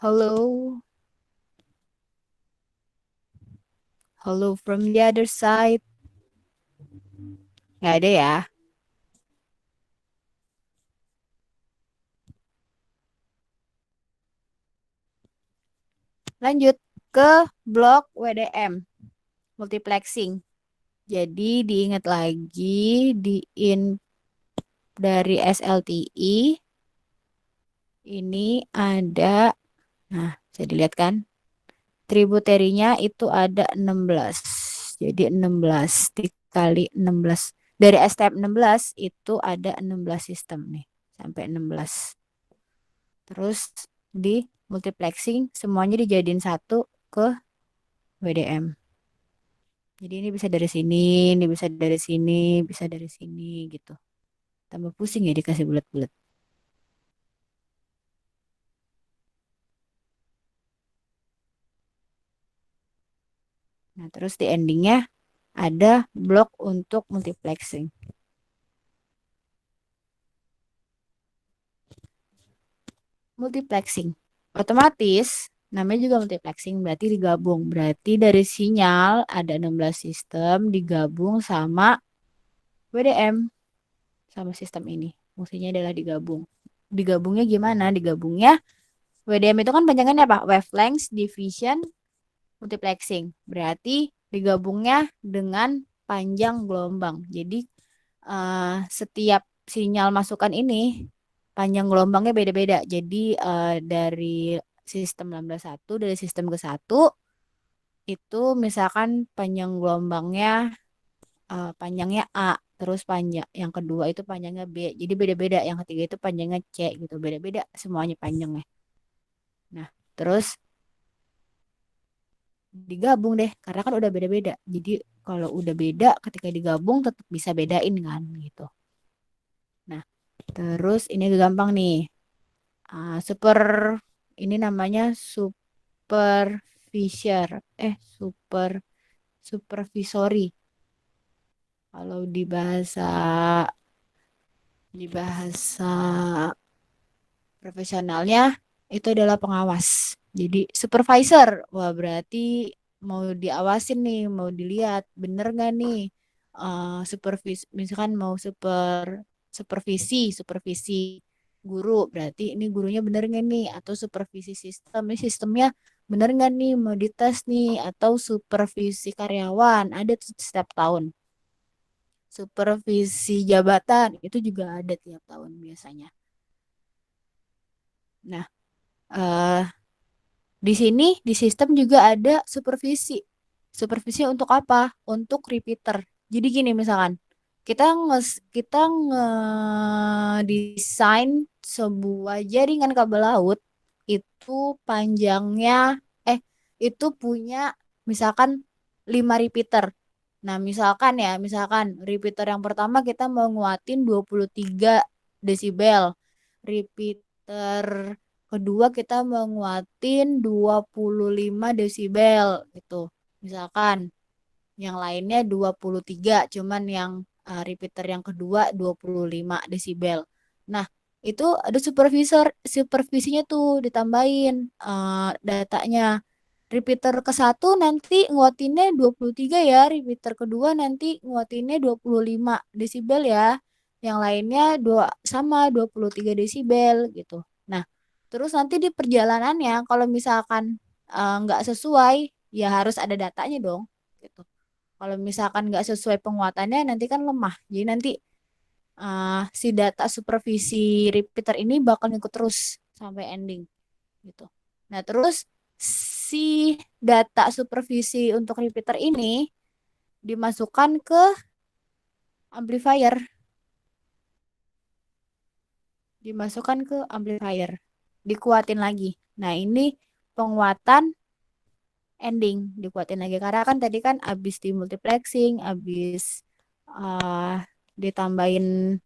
Halo, halo from the other side. Nggak ada ya? Lanjut ke blok WDM, multiplexing. Jadi diingat lagi di in dari SLTI ini ada, nah bisa dilihat kan, tributerinya itu ada 16. Jadi 16 dikali 16. Dari step 16 itu ada 16 sistem nih, sampai 16. Terus di multiplexing semuanya dijadiin satu ke WDM. Jadi ini bisa dari sini, ini bisa dari sini, bisa dari sini gitu. Tambah pusing ya dikasih bulat-bulat. Nah, terus di endingnya ada blok untuk multiplexing. Multiplexing. Otomatis namanya juga multiplexing berarti digabung. Berarti dari sinyal ada 16 sistem digabung sama WDM sama sistem ini. Fungsinya adalah digabung. Digabungnya gimana? Digabungnya WDM itu kan panjangannya apa? Wavelength Division Multiplexing. Berarti digabungnya dengan panjang gelombang. Jadi setiap sinyal masukan ini panjang gelombangnya beda-beda. Jadi dari sistem lambda satu dari sistem ke satu itu misalkan panjang gelombangnya panjangnya A, terus panjang yang kedua itu panjangnya B. Jadi beda-beda. Yang ketiga itu panjangnya C gitu. Beda-beda semuanya panjangnya. Nah, terus digabung deh karena kan udah beda-beda. Jadi kalau udah beda ketika digabung tetap bisa bedain kan gitu. Nah, terus ini gampang nih. Super ini namanya supervisor super supervisory kalau di bahasa profesionalnya itu adalah pengawas. Jadi supervisor, wah berarti mau diawasin nih, mau dilihat bener nggak nih supervisi, misalkan mau supervisi guru, berarti ini gurunya bener nggak nih, atau supervisi sistem, ini sistemnya bener nggak nih, mau dites nih, atau supervisi karyawan, ada tuh setiap tahun. Supervisi jabatan itu juga ada tiap tahun biasanya. Nah, eh di sini di sistem juga ada supervisi. Supervisi untuk apa? Untuk repeater. Jadi gini misalkan kita ngedesain sebuah jaringan kabel laut itu panjangnya eh itu punya misalkan 5 repeater. Nah, misalkan repeater yang pertama kita mau nguatin 23 desibel. Repeater kedua kita mau nguatin 25 desibel gitu. Misalkan yang lainnya 23, cuman yang repeater yang kedua 25 desibel. Nah, itu ada supervisinya tuh ditambahin datanya. Repeater ke satu nanti nguatinnya 23 ya, repeater kedua nanti nguatinnya 25 desibel ya. Yang lainnya sama 23 desibel gitu. Nah, terus nanti di perjalanannya kalau misalkan nggak sesuai, ya harus ada datanya dong gitu. Kalau misalkan nggak sesuai penguatannya nanti kan lemah. Jadi nanti si data supervisi repeater ini bakal ngikut terus sampai ending gitu. Nah, terus si data supervisi untuk repeater ini dimasukkan ke amplifier, dikuatin lagi. Nah, ini penguatan ending dikuatin lagi karena kan tadi kan abis di multiplexing, abis uh, ditambahin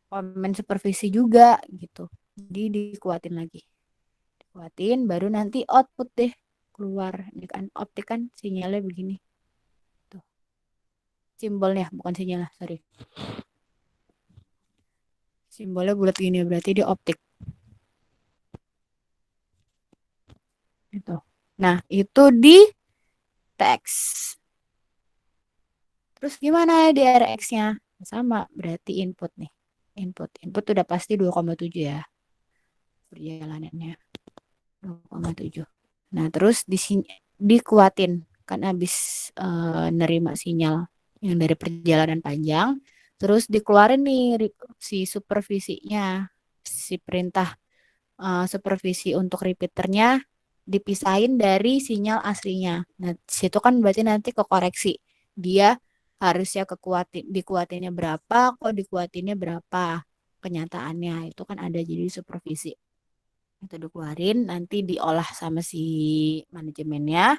komen supervisi juga gitu. Jadi dikuatin lagi. Dikuatin baru nanti output deh keluar. Ini kan optik kan sinyalnya begini. Tuh. simbolnya, bukan sinyal, sorry. Simbolnya bulat gini, berarti dia optik. Itu. Nah, itu di teks. Terus gimana di RX-nya? Sama, berarti input nih. Input udah pasti 2,7 ya perjalanannya. 2,7. Nah, terus dikuatin kan habis nerima sinyal yang dari perjalanan panjang, terus dikeluarin nih si supervisinya, si perintah supervisi untuk repeaternya dipisahin dari sinyal aslinya. Nah, situ kan berarti nanti kekoreksi. Dia harusnya dikuatinnya berapa, kok dikuatinnya berapa. Kenyataannya itu kan ada jadi supervisi. Itu dikeluarin, nanti diolah sama si manajemennya,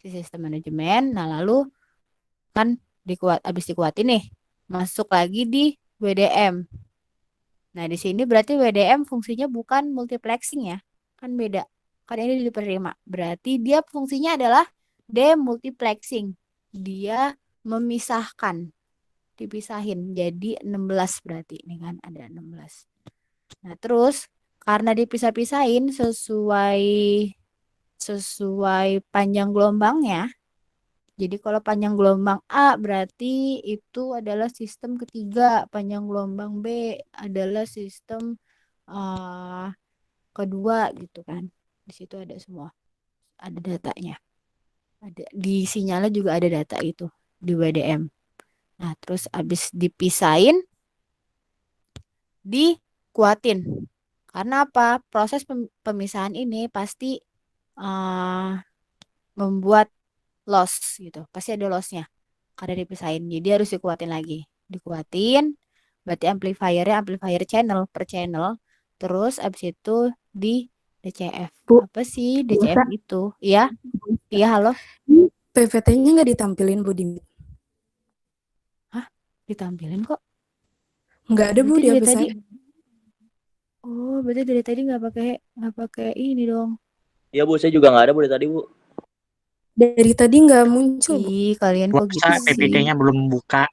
si sistem manajemen. Nah, lalu kan habis dikuatin nih, masuk lagi di WDM. Nah, di sini berarti WDM fungsinya bukan multiplexing ya. Kan beda. Kan ini diterima. Berarti dia fungsinya adalah demultiplexing. Dia memisahkan. Dipisahin. Jadi 16 berarti. Ini kan ada 16. Nah, terus karena dipisah-pisahin sesuai panjang gelombangnya. Jadi kalau panjang gelombang A berarti itu adalah sistem ketiga, panjang gelombang B adalah sistem uh, kedua gitu kan. Di situ ada semua, ada datanya. Ada di sinyalnya juga ada data itu di WDM. Nah, terus abis dipisahin, dikuatin. Karena apa? Proses pemisahan ini pasti uh, membuat loss gitu. Pasti ada lossnya karena dipisahin. Jadi harus dikuatin lagi. Dikuatin, berarti amplifier channel per channel. Terus abis itu di DCF. Bu, Apa sih DCF itu? Iya, iya halo. PVT-nya nggak ditampilin Bu di Hah? Ditampilin kok. nggak ada Bu Berarti di dari HP tadi. saya. Oh, berarti dari tadi nggak pakai ini dong. Iya Bu, saya juga nggak ada Bu dari tadi Bu. Dari tadi nggak muncul Bu. Ih, kalian kok gitu Masa sih? PPT-nya belum buka.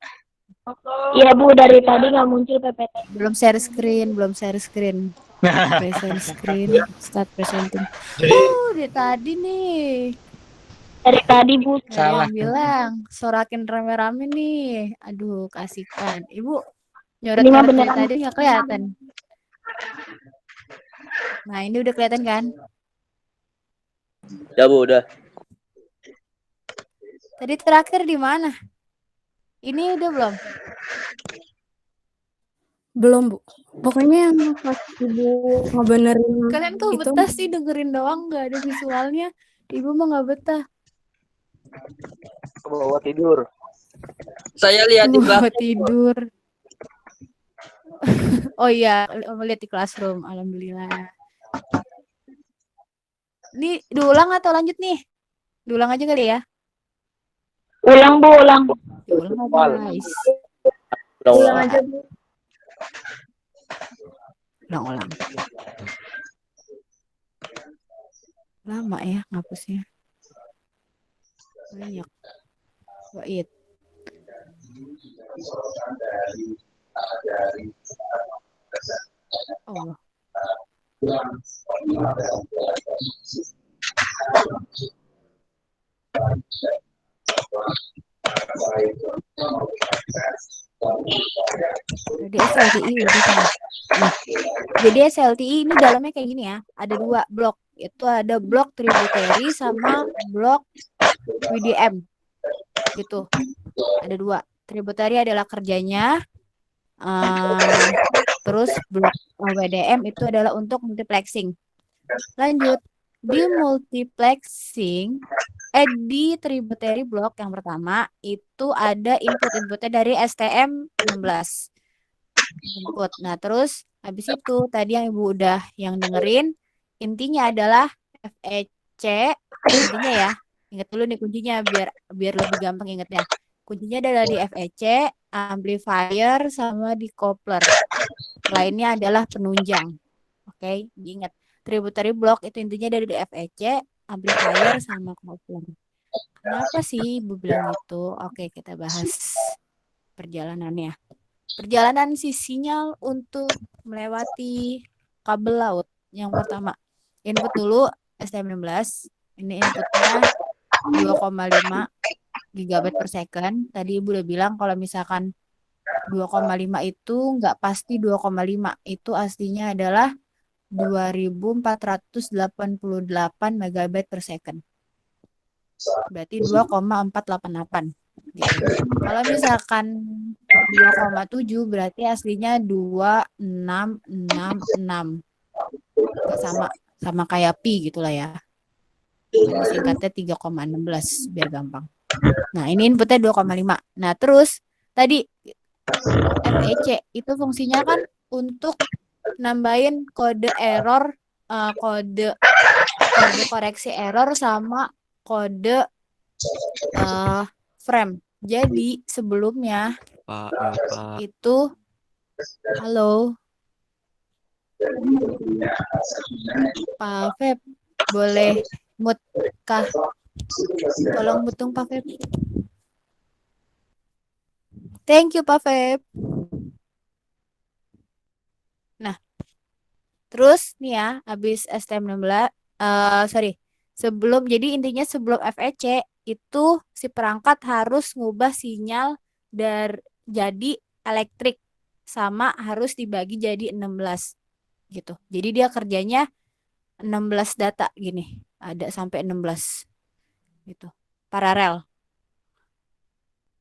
Iya Bu, dari tadi nggak muncul PPT. Belum share screen. Present screen, start presenting. Jadi Dari tadi nih. Dari tadi Bu. Ada Salah. yang bilang sorakin rame-rame nih. Aduh, kasihkan. Ibu Ini mah nyoret-nyoret dari beneran. tadi nggak kelihatan. Nah, ini udah kelihatan kan? Udah Bu, udah. Tadi terakhir di mana? Ini udah belum? Belum Bu. Pokoknya yang pas Ibu ngebenerin Kalian tuh itu betah sih dengerin doang, nggak ada visualnya. Ibu mah nggak betah. Ke bawah tidur. Saya lihat di Mau belakang. tidur. Oh iya, melihat di classroom. Alhamdulillah. Ini diulang atau lanjut nih? Diulang aja kali ya? Ulang Bu, ulang. Diulang aja guys. Ulang aja Bu. Ulang. Lama ya ngapusnya. Banyak. Wait. Oh. Jadi SLTI udah kan. Nah, jadi SLTI ini dalamnya kayak gini ya. Ada 2 blok. Itu ada blok tributary sama blok WDM. Gitu. Ada 2. Tributary adalah kerjanya. Terus blok WDM itu adalah untuk multiplexing. Lanjut. Di multiplexing, di tributary block yang pertama itu ada inputnya dari STM16 input. Nah, terus habis itu tadi yang Ibu udah yang dengerin, intinya adalah FEC, intinya ya. Ingat dulu nih kuncinya biar lebih gampang ingatnya. Kuncinya adalah di FEC, amplifier sama di coupler. Lainnya adalah penunjang. Oke, diingat. Tributary block itu intinya dari FEC, amplifier sama coupler. Kenapa sih Ibu bilang gitu? Oke, kita bahas perjalanannya. Perjalanan si sinyal untuk melewati kabel laut. Yang pertama, input dulu STM16. Ini inputnya 2,5 gigabit per second. Tadi Ibu udah bilang kalau misalkan 2,5 itu nggak pasti 2,5. Itu aslinya adalah 2488 megabyte per second. Berarti 2,488 gitu. Kalau misalkan 2,7 berarti aslinya 2666. Nggak sama kayak pi gitulah ya. Kan disingkatnya 3,16 biar gampang. Nah, ini inputnya 2,5. Nah, terus tadi FEC itu fungsinya kan untuk nambahin kode error, kode koreksi error sama kode frame. Jadi sebelumnya Pak, itu halo Pak Feb, boleh mute kah? Tolong mutung Pak Feb. Thank you Pak Feb. Nah, terus nih ya, habis STM16, jadi intinya sebelum FEC itu si perangkat harus ngubah sinyal jadi elektrik sama harus dibagi jadi 16 gitu. Jadi dia kerjanya 16 data gini, ada sampai 16 gitu. Paralel.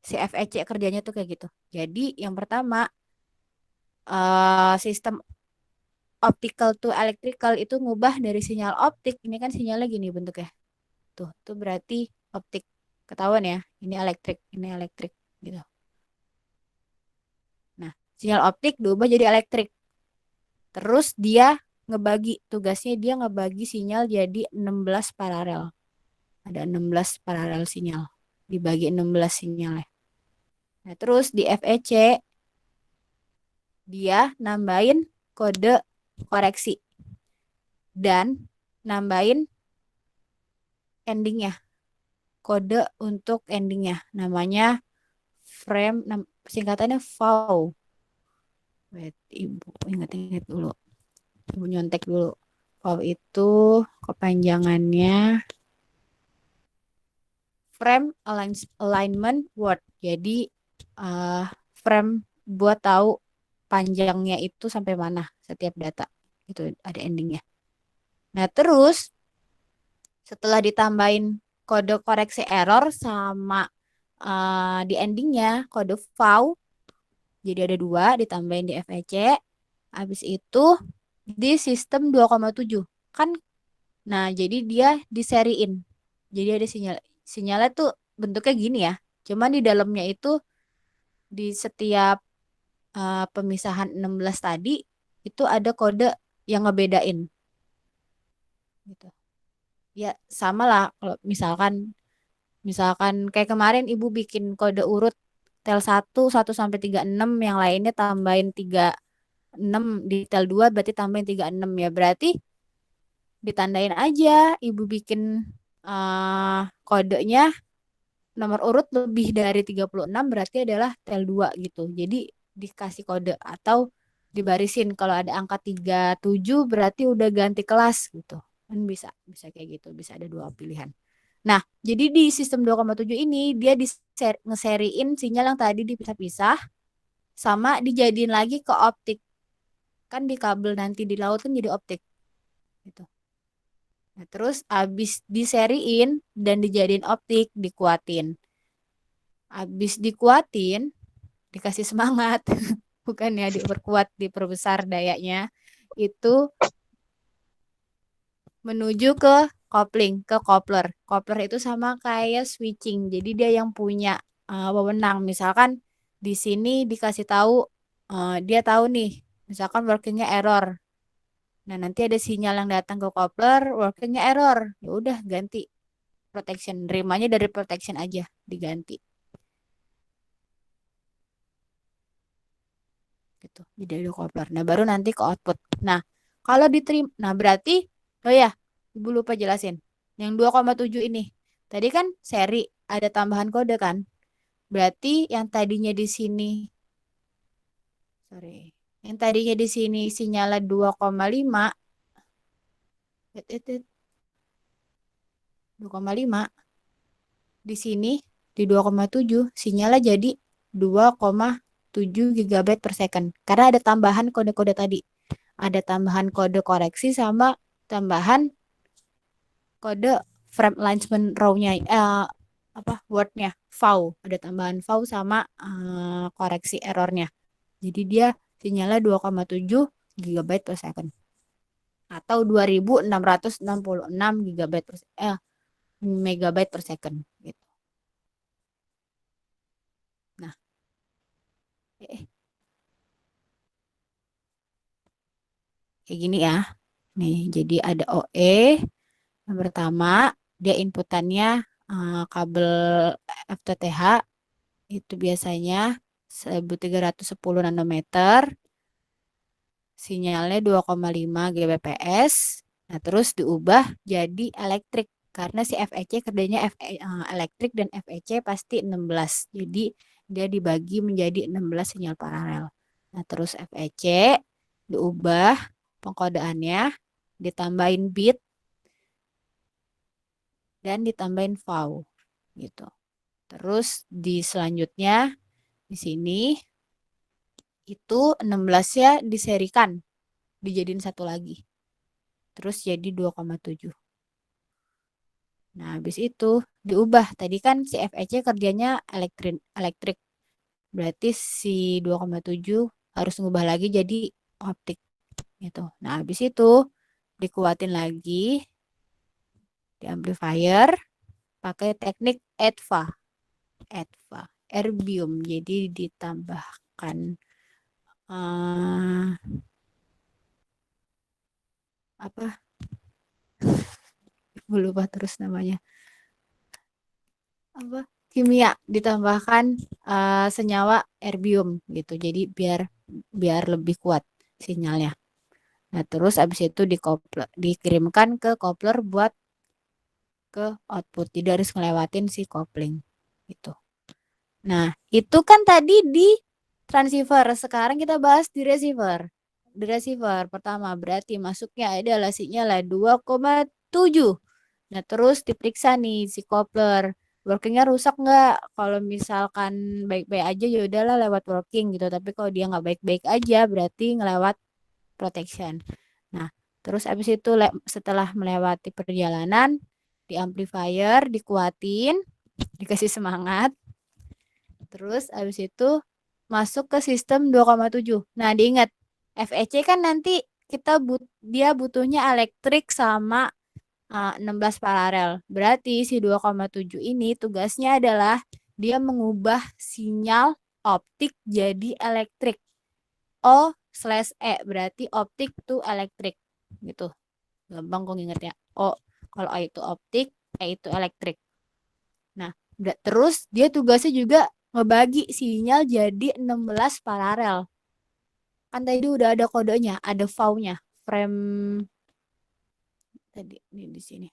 Si FEC kerjanya tuh kayak gitu. Jadi yang pertama sistem optical to electrical itu ngubah dari sinyal optik. Ini kan sinyalnya gini bentuknya. Tuh berarti optik. Ketahuan ya, ini elektrik gitu. Nah, sinyal optik diubah jadi elektrik. Terus tugasnya dia ngebagi sinyal jadi 16 paralel. Ada 16 paralel sinyal. Dibagi 16 sinyalnya. Nah, terus di FEC dia nambahin kode koreksi dan nambahin endingnya, kode untuk endingnya namanya frame, singkatannya VAW. Wait, Ibu ingat-ingat dulu, Ibu nyontek dulu. VAW itu kepanjangannya frame alignment word. Jadi frame buat tahu panjangnya itu sampai mana setiap data. Itu ada endingnya. Nah, terus setelah ditambahin kode koreksi error sama di endingnya kode VAW, jadi ada 2 ditambahin di FEC. Habis itu di sistem 2,7 kan. Nah, jadi dia diseriin. Jadi ada sinyalnya tuh bentuknya gini ya. Cuman di dalamnya itu di setiap pemisahan 16 tadi itu ada kode yang ngebedain gitu. Ya sama lah kalau misalkan kayak kemarin Ibu bikin kode urut tel 1 sampai 36, yang lainnya tambahin 36, di tel 2 berarti tambahin 36 ya. Berarti ditandain aja Ibu bikin kodenya nomor urut lebih dari 36 berarti adalah tel 2 gitu. Jadi dikasih kode atau dibarisin kalau ada angka 37 berarti udah ganti kelas gitu. Kan bisa kayak gitu, bisa ada 2 pilihan. Nah, jadi di sistem 2,7 ini dia ngeseriin sinyal yang tadi dipisah-pisah sama dijadiin lagi ke optik. Kan di kabel nanti di laut kan jadi optik gitu. Nah, terus abis diseriin dan dijadiin optik, dikuatin. Abis dikuatin, dikasih semangat, bukan ya diperkuat, diperbesar dayanya, itu menuju ke kopling, ke coupler. Coupler itu sama kayak switching, jadi dia yang punya wewenang. Misalkan di sini dikasih tahu, dia tahu nih, misalkan workingnya error. Nah, nanti ada sinyal yang datang ke coupler, workingnya error. Ya udah ganti protection, nerimanya dari protection aja, diganti. Gitu. Jadi ada coupler. Nah, baru nanti ke output. Nah, kalau diterima, nah berarti, oh ya, Ibu lupa jelasin. Yang 2,7 ini, Tadi kan seri, ada tambahan kode kan? Berarti yang tadinya di sini, sorry, yang tadinya di sini sinyalnya 2,5, 2,5, di sini di 2,7 sinyalnya jadi 2,7 GB per second. Karena ada tambahan kode-kode tadi. Ada tambahan kode koreksi sama tambahan kode frame alignment row-nya, word-nya, fau. Ada tambahan fau sama koreksi errornya. Jadi dia sinyalnya 2,7 GB per second. Atau 2666 megabyte per second gitu. Nah, kayak gini ya. Nih, jadi ada OE. Yang pertama, dia inputannya kabel FTTH itu biasanya 1310 nanometer, sinyalnya 2,5 Gbps. Nah, terus diubah jadi elektrik karena si FEC kerjanya elektrik dan FEC pasti 16. Jadi dia dibagi menjadi 16 sinyal paralel. Nah, terus FEC diubah pengkodeannya, ditambahin bit dan ditambahin vowel gitu. Terus di selanjutnya di sini itu 16-nya diserikan, dijadiin satu lagi. Terus jadi 2,7. Nah, habis itu diubah. Tadi kan si FEC kerjanya elektrik. Berarti si 2,7 harus ngubah lagi jadi optik gitu. Nah, habis itu dikuatin lagi di amplifier pakai teknik EDVA, erbium. Jadi ditambahkan apa? Lupa terus namanya. Apa? Kimia, ditambahkan senyawa erbium gitu. Jadi biar lebih kuat sinyalnya. Nah, terus abis itu dikirimkan ke kopler buat ke output. Jadi harus ngelewatin si kopling gitu. Nah, itu kan tadi di transceiver. Sekarang kita bahas di receiver. Di receiver pertama berarti masuknya adalah sinyal 2,7. Nah, terus diperiksa nih si kopler. Workingnya rusak nggak? Kalau misalkan baik-baik aja ya udahlah lewat working gitu. Tapi kalau dia nggak baik-baik aja berarti ngelewat protection. Nah, terus abis itu setelah melewati perjalanan di amplifier dikuatin, dikasih semangat. Terus abis itu masuk ke sistem 2,7. Nah, diingat FEC kan nanti dia butuhnya elektrik sama 16 paralel. Berarti si 2,7 ini tugasnya adalah dia mengubah sinyal optik jadi elektrik. O/E berarti optik to elektrik gitu. Gampang kok ingetnya. Kalau O itu optik, E itu elektrik. Nah, terus dia tugasnya juga ngebagi sinyal jadi 16 paralel. Kan tadi udah ada kodenya, ada vowel-nya, frame tadi di sini.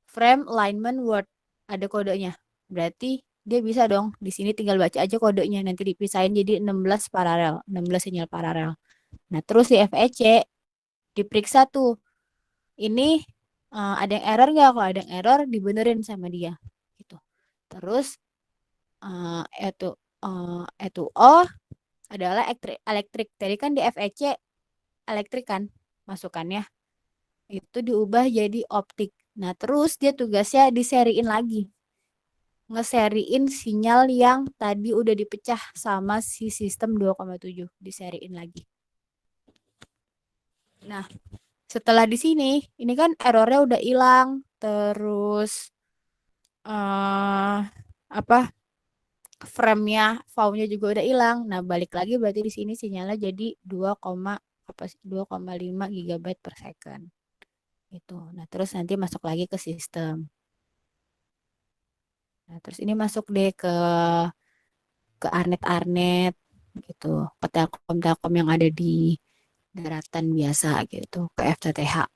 Frame alignment word ada kodenya. Berarti dia bisa dong di sini tinggal baca aja kodenya, nanti dipisahin jadi 16 paralel, 16 sinyal paralel. Nah, terus di FEC diperiksa tuh. Ini ada yang error nggak? Kalau ada yang error dibenerin sama dia gitu. Terus E2O adalah elektrik. Tadi kan di FEC elektrik kan masukannya. Itu diubah jadi optik. Nah, terus dia tugasnya diseriin lagi. Ngeseriin sinyal yang tadi udah dipecah sama si sistem 2,7. Diseriin lagi. Nah, setelah di sini, ini kan errornya udah hilang. Terus frame-nya, vowel-nya juga udah hilang. Nah, balik lagi berarti di sini sinyalnya jadi 2,5 GB per second. Itu. Nah, terus nanti masuk lagi ke sistem. Nah, terus ini masuk deh ke Arnet gitu, ke Telkom yang ada di daratan biasa gitu, ke FTTH.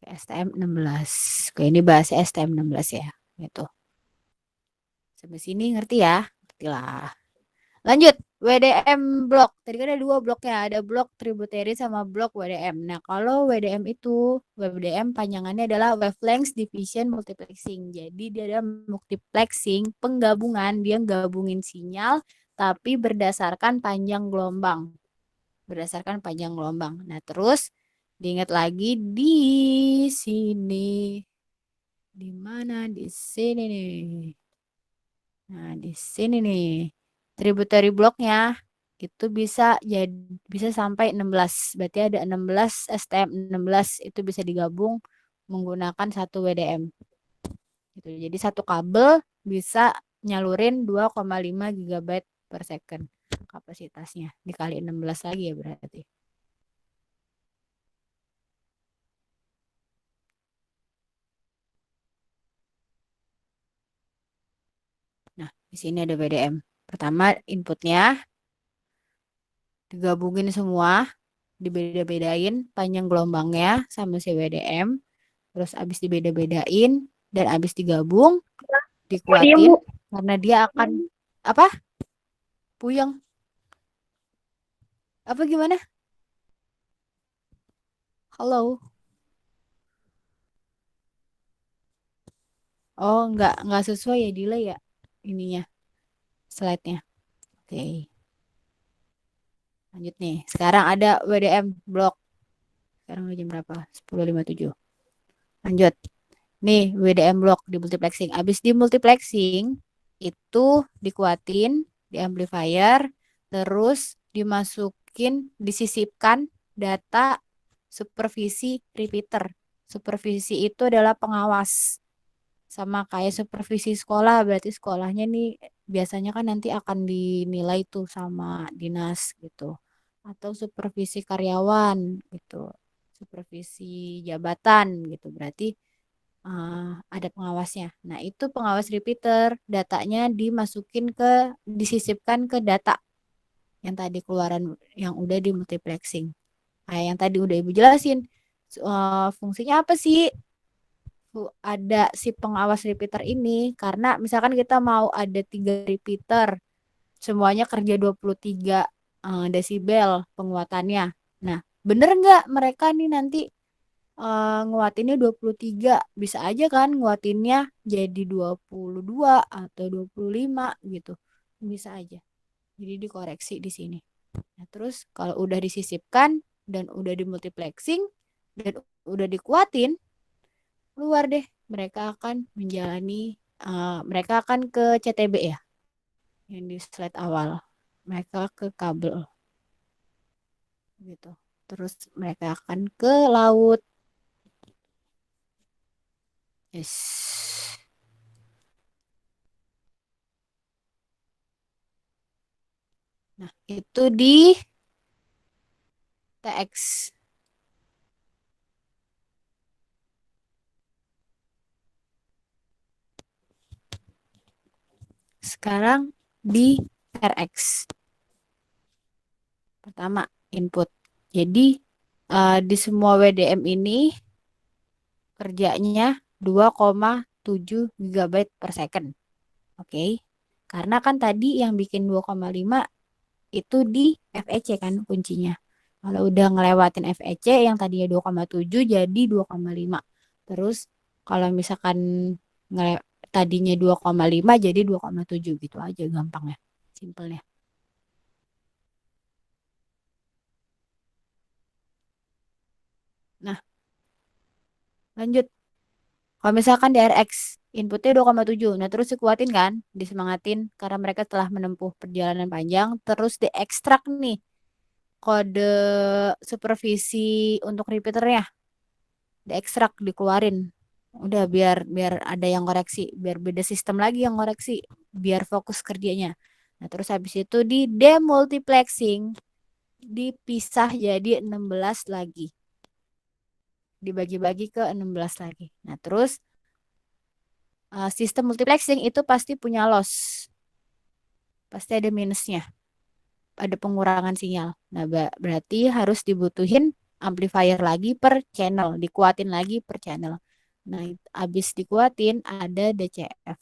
Oke, STM 16. Oke, ini bahasa STM 16 ya. Gitu. Sampai sini ngerti ya? Ngerti lah. Lanjut, WDM blok. Tadi kan ada 2 bloknya, ada blok tributary sama blok WDM. Nah, kalau WDM itu, WDM panjangannya adalah wavelength division multiplexing. Jadi dia ada multiplexing, penggabungan, dia gabungin sinyal tapi berdasarkan panjang gelombang. Berdasarkan panjang gelombang. Nah, terus diingat lagi di sini. Di mana? Di sini nih. Nah, di sini nih. Tributary blocknya itu bisa sampai 16. Berarti ada 16 STM 16 itu bisa digabung menggunakan satu WDM. Gitu. Jadi satu kabel bisa nyalurin 2,5 GB per second kapasitasnya. Dikali 16 lagi ya berarti. Nah, di sini ada WDM. Pertama inputnya digabungin semua, dibeda-bedain panjang gelombangnya sama si WDM, terus abis dibeda-bedain dan abis digabung, dikuatin karena dia akan apa? Puyeng. Apa gimana? Halo. Oh, nggak sesuai ya delay ya ininya slide-nya. Oke. Lanjut nih. Sekarang ada WDM blok. Sekarang udah jam berapa? 10.57. Lanjut. Nih, WDM blok di multiplexing. Abis di multiplexing, itu dikuatin di amplifier, terus disisipkan data supervisi repeater. Supervisi itu adalah pengawas. Sama kayak supervisi sekolah, berarti sekolahnya nih biasanya kan nanti akan dinilai tuh sama dinas gitu. Atau supervisi karyawan gitu. Supervisi jabatan gitu. Berarti ada pengawasnya. Nah, itu pengawas repeater, datanya disisipkan ke data yang tadi keluaran yang udah di multiplexing. Kayak yang tadi udah Ibu jelasin. Fungsinya apa sih? Ada si pengawas repeater ini karena misalkan kita mau ada 3 repeater, semuanya kerja 23 desibel penguatannya. Nah, bener nggak mereka nih nanti nguatinnya 23, bisa aja kan nguatinnya jadi 22 atau 25 gitu. Bisa aja. Jadi dikoreksi di sini. Nah, terus kalau udah disisipkan dan udah dimultiplexing dan udah dikuatin, keluar deh. Mereka akan ke CTB ya, yang di slide awal. Mereka ke kabel gitu. Terus mereka akan ke laut. Yes. Nah, itu di TX. Sekarang di RX. Pertama, input. Jadi, di semua WDM ini kerjanya 2,7 GB per second. Oke. Karena kan tadi yang bikin 2,5 itu di FEC kan kuncinya. Kalau udah ngelewatin FEC yang tadinya 2,7 jadi 2,5. Terus kalau misalkan tadinya 2,5 jadi 2,7 gitu aja gampangnya. Simpelnya. Nah, lanjut. Kalau misalkan di RX inputnya 2,7. Nah, terus dikuatin kan, disemangatin karena mereka telah menempuh perjalanan panjang, terus diekstrak nih kode supervisi untuk repeaternya. Diekstrak, dikeluarin. Udah biar ada yang koreksi, biar beda sistem lagi yang koreksi, biar fokus kerjanya. Nah, terus habis itu di demultiplexing, dipisah jadi 16 lagi. Dibagi-bagi ke 16 lagi. Nah, terus sistem multiplexing itu pasti punya loss. Pasti ada minusnya. Ada pengurangan sinyal. Nah, berarti harus dibutuhin amplifier lagi per channel, dikuatin lagi per channel. Nah, habis dikuatin ada DCF.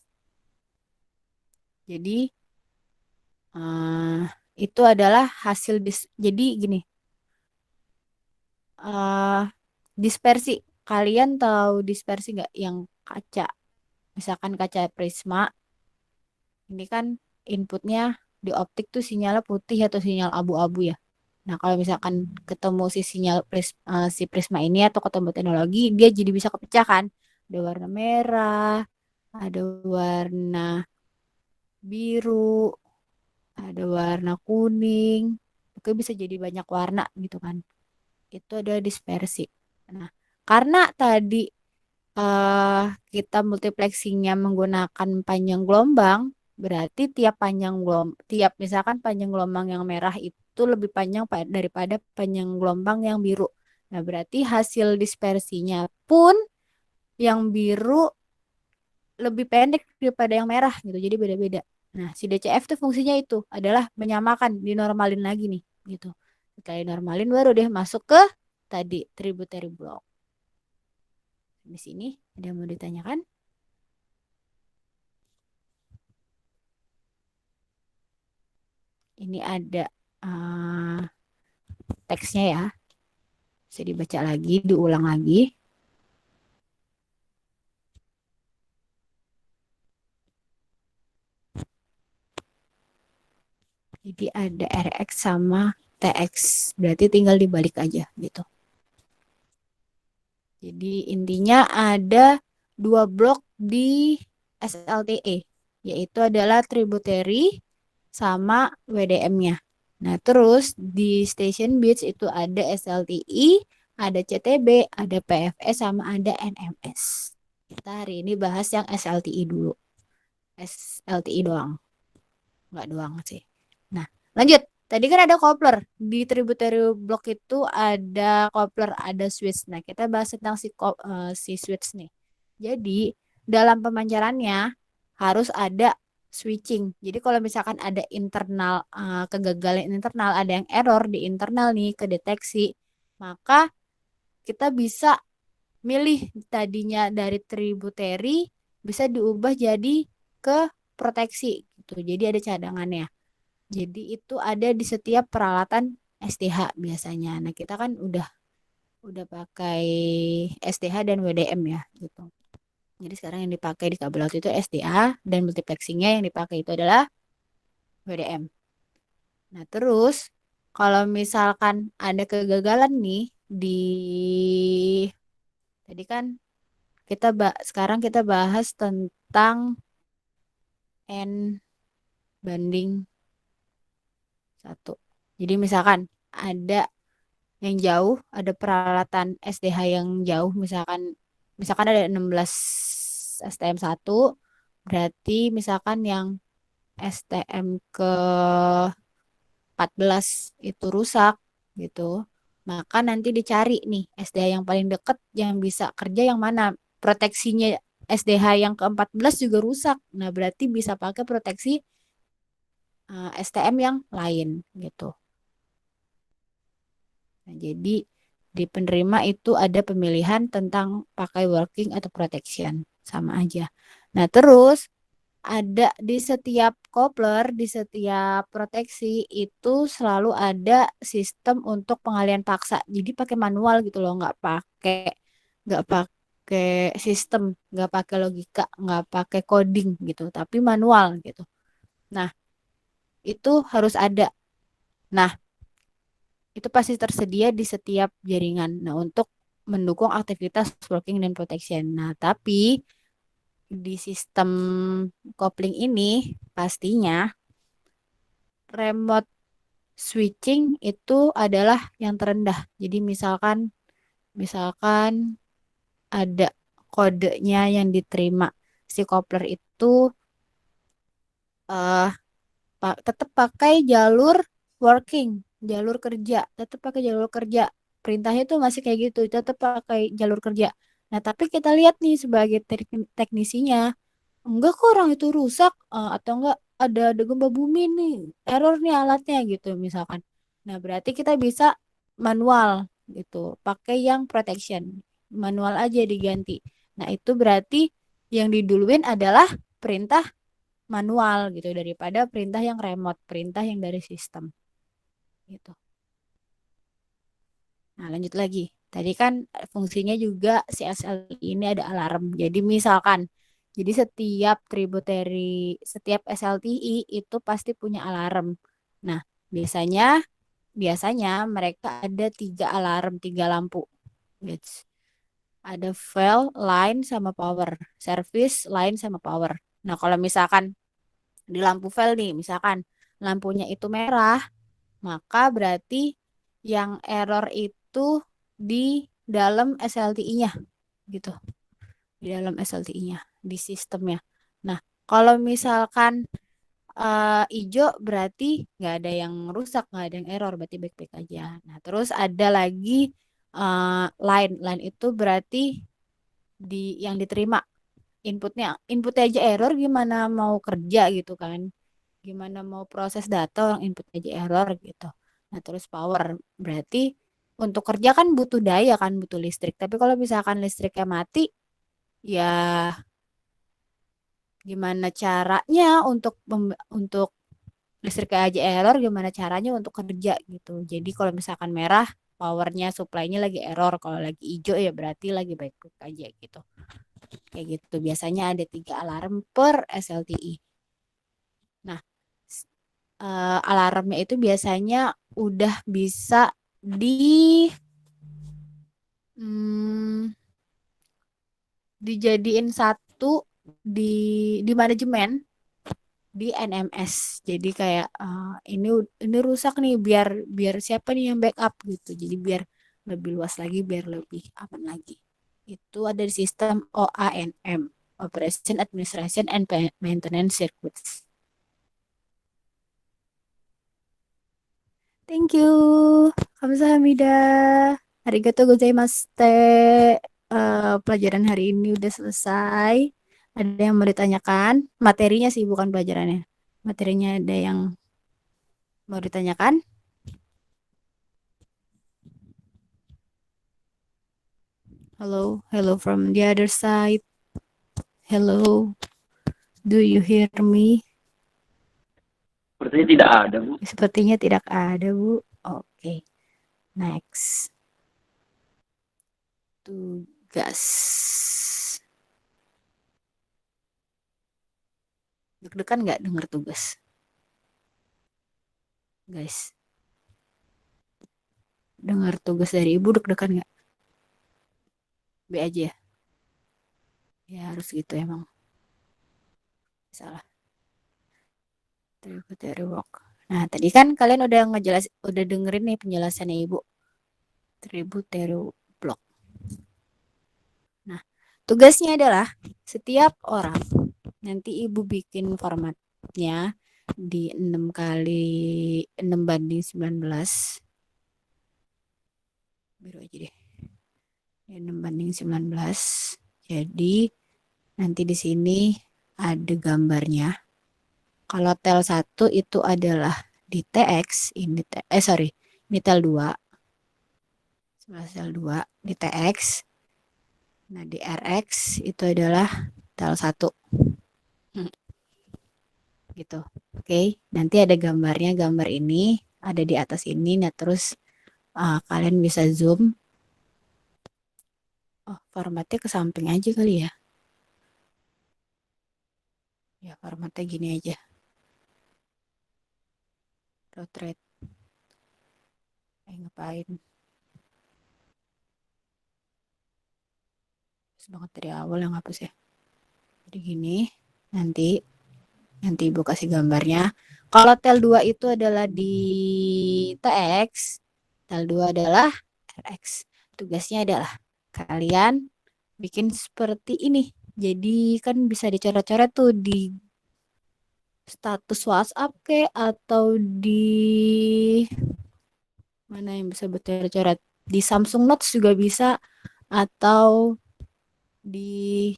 Jadi itu adalah hasil jadi gini, dispersi. Kalian tahu dispersi nggak yang kaca? Misalkan kaca prisma, ini kan inputnya di optik tuh sinyalnya putih atau sinyal abu-abu ya. Nah, kalau misalkan ketemu si sinyal si prisma ini atau ketemu teknologi, dia jadi bisa kepecah kan. Ada warna merah, ada warna biru, ada warna kuning. Oke, bisa jadi banyak warna gitu kan. Itu ada dispersi. Nah, karena tadi kita multiplexingnya menggunakan panjang gelombang, berarti tiap misalkan panjang gelombang yang merah itu lebih panjang daripada panjang gelombang yang biru. Nah, berarti hasil dispersinya pun yang biru lebih pendek daripada yang merah gitu. Jadi beda-beda. Nah, si DCF tuh fungsinya itu adalah menyamakan, dinormalin lagi nih gitu. Setelah dinormalin baru deh masuk ke tadi tributary block. Di sini ada yang mau ditanyakan? Ini ada teksnya ya. Bisa dibaca lagi, diulang lagi. Jadi ada RX sama TX. Berarti tinggal dibalik aja gitu. Jadi intinya ada dua blok di SLTE. Yaitu adalah tributary sama WDM-nya. Nah, terus di Station Beach itu ada SLTI, ada CTB, ada PFS, sama ada NMS. Kita hari ini bahas yang SLTI dulu. SLTI doang. Nggak doang sih. Nah, lanjut. Tadi kan ada coupler. Di tributary block itu ada coupler, ada switch. Nah, kita bahas tentang si switch nih. Jadi, dalam pemancarannya harus ada switching. Jadi kalau misalkan ada internal kegagalan internal, ada yang error di internal nih kedeteksi, maka kita bisa milih tadinya dari tributary bisa diubah jadi ke proteksi gitu. Jadi ada cadangannya. Jadi itu ada di setiap peralatan STH biasanya. Nah, kita kan udah pakai STH dan WDM ya gitu. Jadi sekarang yang dipakai di kabel laut itu SDA dan multiplexingnya yang dipakai itu adalah WDM. Nah, terus kalau misalkan ada kegagalan nih di tadi kan sekarang kita bahas tentang N banding 1. Jadi misalkan ada yang jauh, ada peralatan SDH yang jauh, misalkan ada 16 STM1, berarti misalkan yang STM ke 14 itu rusak gitu. Maka nanti dicari nih SDH yang paling dekat yang bisa kerja yang mana. Proteksinya SDH yang ke-14 juga rusak. Nah, berarti bisa pakai proteksi STM yang lain gitu. Nah, jadi di penerima itu ada pemilihan tentang pakai working atau protection. Sama aja. Nah, terus ada di setiap coupler, di setiap proteksi itu selalu ada sistem untuk pengalian paksa. Jadi pakai manual gitu loh, nggak pakai sistem, nggak pakai logika, nggak pakai coding gitu, tapi manual gitu. Nah, itu harus ada. Nah, itu pasti tersedia di setiap jaringan. Nah, untuk mendukung aktivitas working dan protection. Nah, tapi di sistem kopling ini pastinya remote switching itu adalah yang terendah. Jadi misalkan ada kodenya yang diterima si kopler itu eh tetap pakai jalur working, jalur kerja, tetap pakai jalur kerja. Perintahnya tuh masih kayak gitu, tetap pakai jalur kerja. Nah, tapi kita lihat nih sebagai teknisinya, enggak kok orang itu rusak atau enggak ada gempa bumi nih, error nih alatnya gitu misalkan. Nah, berarti kita bisa manual gitu. Pakai yang protection. Manual aja diganti. Nah, itu berarti yang diduluin adalah perintah manual gitu daripada perintah yang remote, perintah yang dari sistem gitu. Nah, lanjut lagi. Tadi kan fungsinya juga si SLI ini ada alarm. Jadi misalkan, jadi setiap SLTI itu pasti punya alarm. Nah, biasanya biasanya mereka ada 3 alarm, 3 lampu. Gitu. Ada fail, line, sama power. Service, line, sama power. Nah, kalau misalkan di lampu fail nih, misalkan lampunya itu merah, maka berarti yang error itu di dalam SLTI-nya gitu. Di dalam SLTI-nya, di sistemnya. Nah, kalau misalkan hijau berarti nggak ada yang rusak, nggak ada yang error, berarti baik-baik aja. Nah, terus ada lagi line itu berarti yang diterima inputnya aja error, gimana mau kerja gitu kan, gimana mau proses data orang input aja error gitu. Nah, terus power berarti untuk kerja kan butuh daya kan, butuh listrik. Tapi kalau misalkan listriknya mati, ya gimana caranya untuk listriknya aja error, gimana caranya untuk kerja gitu. Jadi kalau misalkan merah, powernya supply-nya lagi error. Kalau lagi hijau ya berarti lagi baik-baik aja gitu. Kayak gitu. Biasanya ada 3 alarm per SLTI. Nah, alarmnya itu biasanya udah bisa hmm, dijadiin satu di manajemen di NMS. Jadi kayak ini rusak nih, biar biar siapa nih yang backup gitu. Jadi biar lebih luas lagi, biar lebih aman lagi. Itu ada di sistem OANM, Operation Administration and Maintenance Circuits. Thank you. Kamsahamnida. Arigato gozaimashite. Pelajaran hari ini udah selesai. Ada yang mau ditanyakan? Materinya sih, bukan pelajarannya. Materinya ada yang mau ditanyakan? Hello, hello from the other side. Hello, do you hear me? Sepertinya tidak ada, Bu. Sepertinya tidak ada, Bu. Oke, next. Tugas. Deg-degan nggak denger tugas? Guys, dengar tugas dari ibu deg-degan nggak? B aja ya? Ya harus gitu emang. Salah. Tributary work. Nah, tadi kan kalian udah dengerin nih penjelasannya ibu. Tributary block. Nah, tugasnya adalah setiap orang, nanti ibu bikin formatnya di 6 kali 6 banding 19. Biru aja deh. 6 banding 19. Jadi nanti di sini ada gambarnya. Kalau tel 1 itu adalah di TX, ini tel 2. Sebelah tel 2 di TX. Nah, di RX itu adalah tel 1. Gitu. Oke, nanti ada gambarnya, gambar ini ada di atas ini. Nah, terus kalian bisa zoom. Oh, formatnya ke samping aja kali ya. Ya, formatnya gini aja. Portrait. Ngapain? Terus banget dari awal yang hapus ya. Jadi gini, nanti ibu kasih gambarnya. Kalau tel 2 itu adalah di TX, tel 2 adalah RX. Tugasnya adalah kalian bikin seperti ini. Jadi kan bisa dicoret-coret tuh di status WhatsApp atau di mana yang bisa bercoret-coret, di Samsung Notes juga bisa, atau di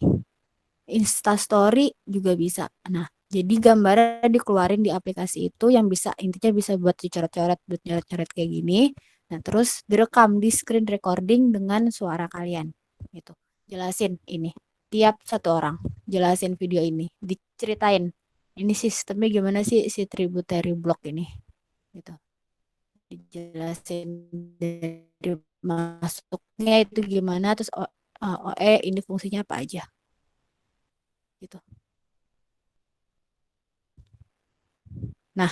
Instastory juga bisa. Nah, jadi gambarnya dikeluarin di aplikasi itu yang bisa, intinya bisa buat dicoret-coret, buat coret-coret kayak gini. Nah, terus direkam di screen recording dengan suara kalian. Gitu. Jelasin ini. Tiap satu orang. Jelasin video ini. Diceritain. Ini sistemnya gimana sih si tributary block ini. Gitu. Dijelasin dari masuknya itu gimana. Terus OE ini fungsinya apa aja. Gitu. Nah,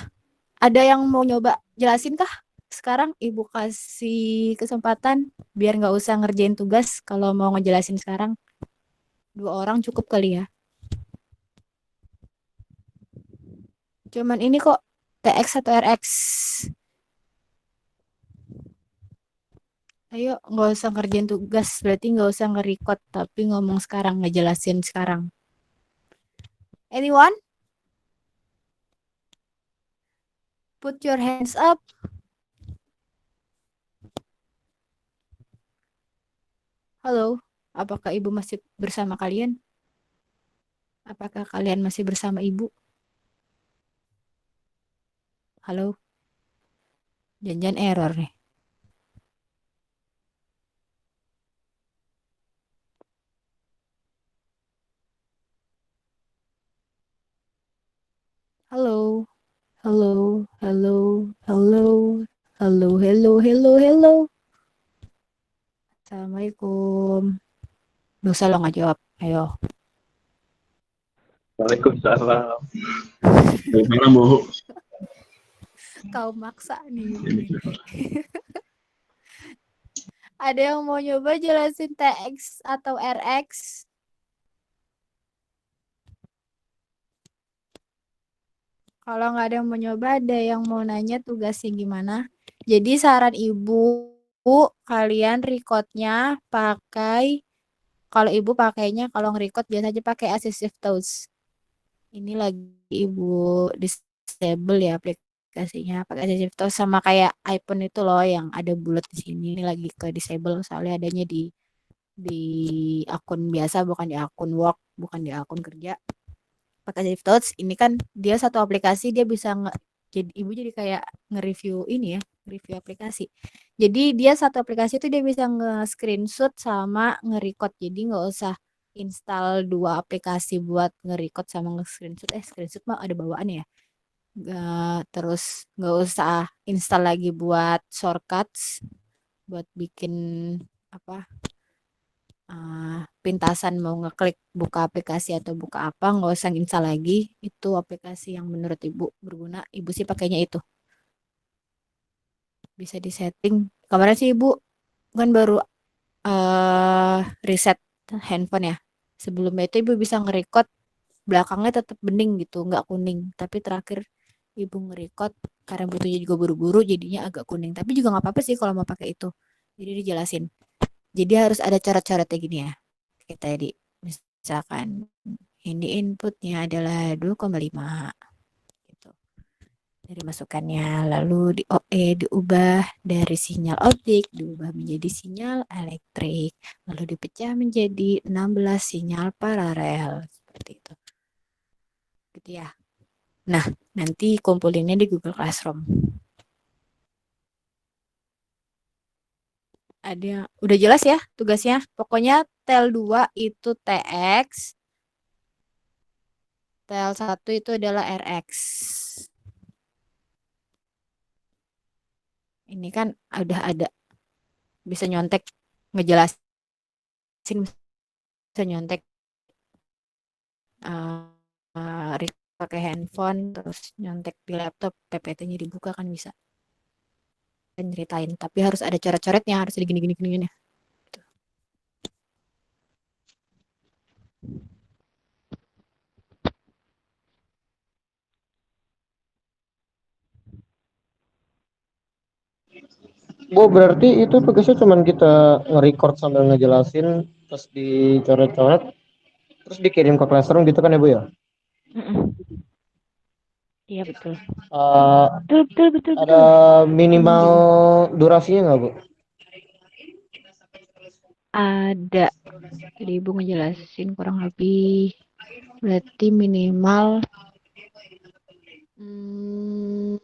ada yang mau nyoba jelasin kah? Sekarang Ibu kasih kesempatan biar nggak usah ngerjain tugas kalau mau ngejelasin sekarang. 2 orang cukup kali ya. Cuman ini kok TX atau RX. Ayo nggak usah ngerjain tugas, berarti nggak usah nge-record tapi ngomong sekarang, ngejelasin sekarang. Anyone? Put your hands up. Halo, apakah Ibu masih bersama kalian? Apakah kalian masih bersama Ibu? Halo? Jangan error nih. Halo? Halo? Halo? Halo? Halo? Halo? Halo? Halo? Assalamualaikum. Dosa lo nggak jawab. Ayo. Waalaikumsalam. Bagaimana, Bu? Kau maksa nih. Ada yang mau nyoba jelasin TX atau RX? Kalau nggak ada yang mau nyoba, ada yang mau nanya tugasnya gimana? Jadi saran Ibu, kalian recordnya pakai, kalau Ibu pakainya, kalau nge-record biasa aja pakai assistive touch. Ini lagi Ibu disable ya aplikasinya, pakai assistive touch sama kayak iPhone itu loh yang ada bulat di sini. Ini lagi ke disable soalnya adanya di akun biasa, bukan di akun work, bukan di akun kerja. Pakai Save Touch ini kan dia satu aplikasi, dia bisa jadi Ibu jadi kayak nge-review ini ya, review aplikasi. Jadi dia satu aplikasi itu dia bisa nge-screenshot sama nge-record. Jadi nggak usah install 2 aplikasi buat nge-record sama nge-screenshot. Screenshot mah ada bawaan ya. Terus nggak usah install lagi buat shortcuts, buat bikin apa pintasan mau ngeklik buka aplikasi atau buka apa, nggak usah install lagi. Itu aplikasi yang menurut Ibu berguna. Ibu sih pakainya itu. Bisa disetting. Kemarin sih Ibu kan baru reset handphone ya. Sebelumnya itu Ibu bisa nge-record belakangnya tetap bening gitu, nggak kuning. Tapi terakhir Ibu nge-record karena butuhnya juga buru-buru jadinya agak kuning. Tapi juga nggak apa-apa sih kalau mau pakai itu. Jadi dijelasin. Jadi harus ada coret-coretnya gini ya. Kayak tadi. Misalkan ini inputnya adalah 2,5 gitu. Dari masukannya lalu di OE diubah dari sinyal optik diubah menjadi sinyal elektrik, lalu dipecah menjadi 16 sinyal paralel seperti itu. Gitu ya. Nah, nanti kumpulinnya di Google Classroom. Ada udah jelas ya tugasnya? Pokoknya tel 2 itu TX, tel 1 itu adalah RX. Ini kan udah ada bisa nyontek ngejelasin, bisa nyontek pakai handphone terus nyontek di laptop, PPT-nya dibuka kan bisa kan ceritain, tapi harus ada coret-coretnya, harus ada gini-gini ya. Bu, berarti itu tugasnya cuma kita nge-record sambil ngejelasin, terus dicoret-coret, terus dikirim ke classroom gitu kan ya Bu ya? Iya betul. Betul. Ada minimal durasinya nggak Bu? Ada. Jadi Ibu ngejelasin kurang lebih berarti minimal 5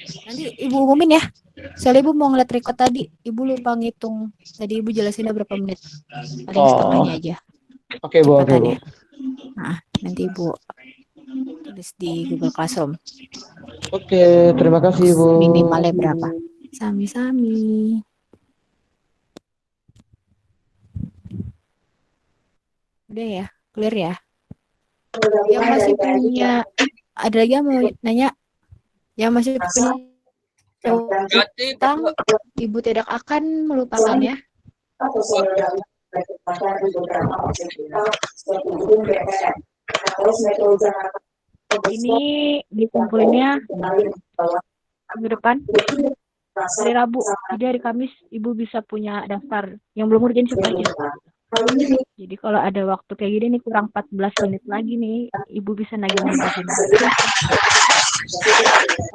Nanti Ibu umumin ya. Soalnya Ibu mau ngeliat record tadi, Ibu lupa ngitung. Tadi Ibu jelasinnya berapa menit. Paling setengahnya aja. Oke Bu, oke Bu. Cepatannya. Nah, nanti Ibu tulis di Google Classroom. Oke, terima kasih Bu. Minimalnya berapa? Sami-sami. Udah ya, clear ya. Yang masih punya, ada lagi yang mau nanya? Yang masih punya utang, Ibu tidak akan melupakan ya. Ini dikumpulinnya minggu depan hari Rabu. Jadi hari Kamis Ibu bisa punya daftar. Yang belum urgent aja. Jadi kalau ada waktu kayak gini nih kurang 14 menit lagi nih, Ibu bisa nagih-nagihin.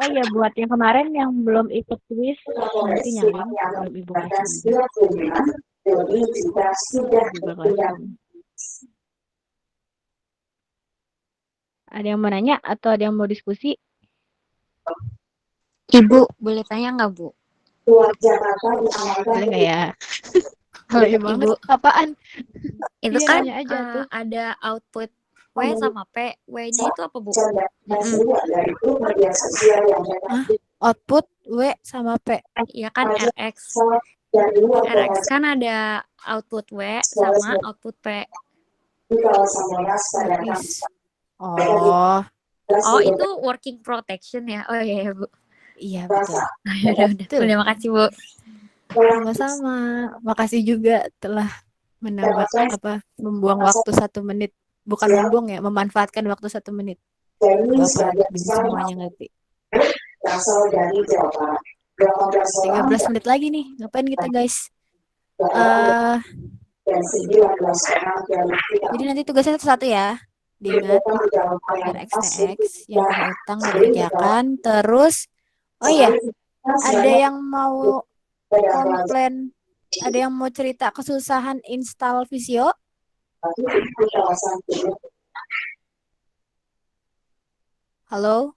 Oh iya, buat yang kemarin yang belum ikut quiz, nanti nyalin belum Ibu kasih Google Classroom. Ada yang mau nanya atau ada yang mau diskusi? Ibu, boleh tanya nggak, Bu? Boleh nggak ya? Boleh banget. Ibu, Apaan? itu Iya, kan nanya aja tuh. ada output W sama P. W-nya itu apa, Bu? Hah? Output W sama P. Iya kan RX. RX kan ada output W sama output P. Gratis. Oh, Oh, itu working protection ya? Oh iya, Bu. iya betul. Udah. Betul. Terima kasih, Bu. Sama-sama. Makasih juga telah membuang waktu 1 menit. Bukan membuang ya, memanfaatkan waktu 1 menit. Bapak semuanya ngerti. 13 menit lagi nih. Ngapain kita, guys? Jadi nanti tugasnya satu-satu ya. Diingat RXTX yang punya utang dikerjakan. Terus, oh iya, ada yang mau komplain, ada yang mau cerita kesusahan install Visio? Halo?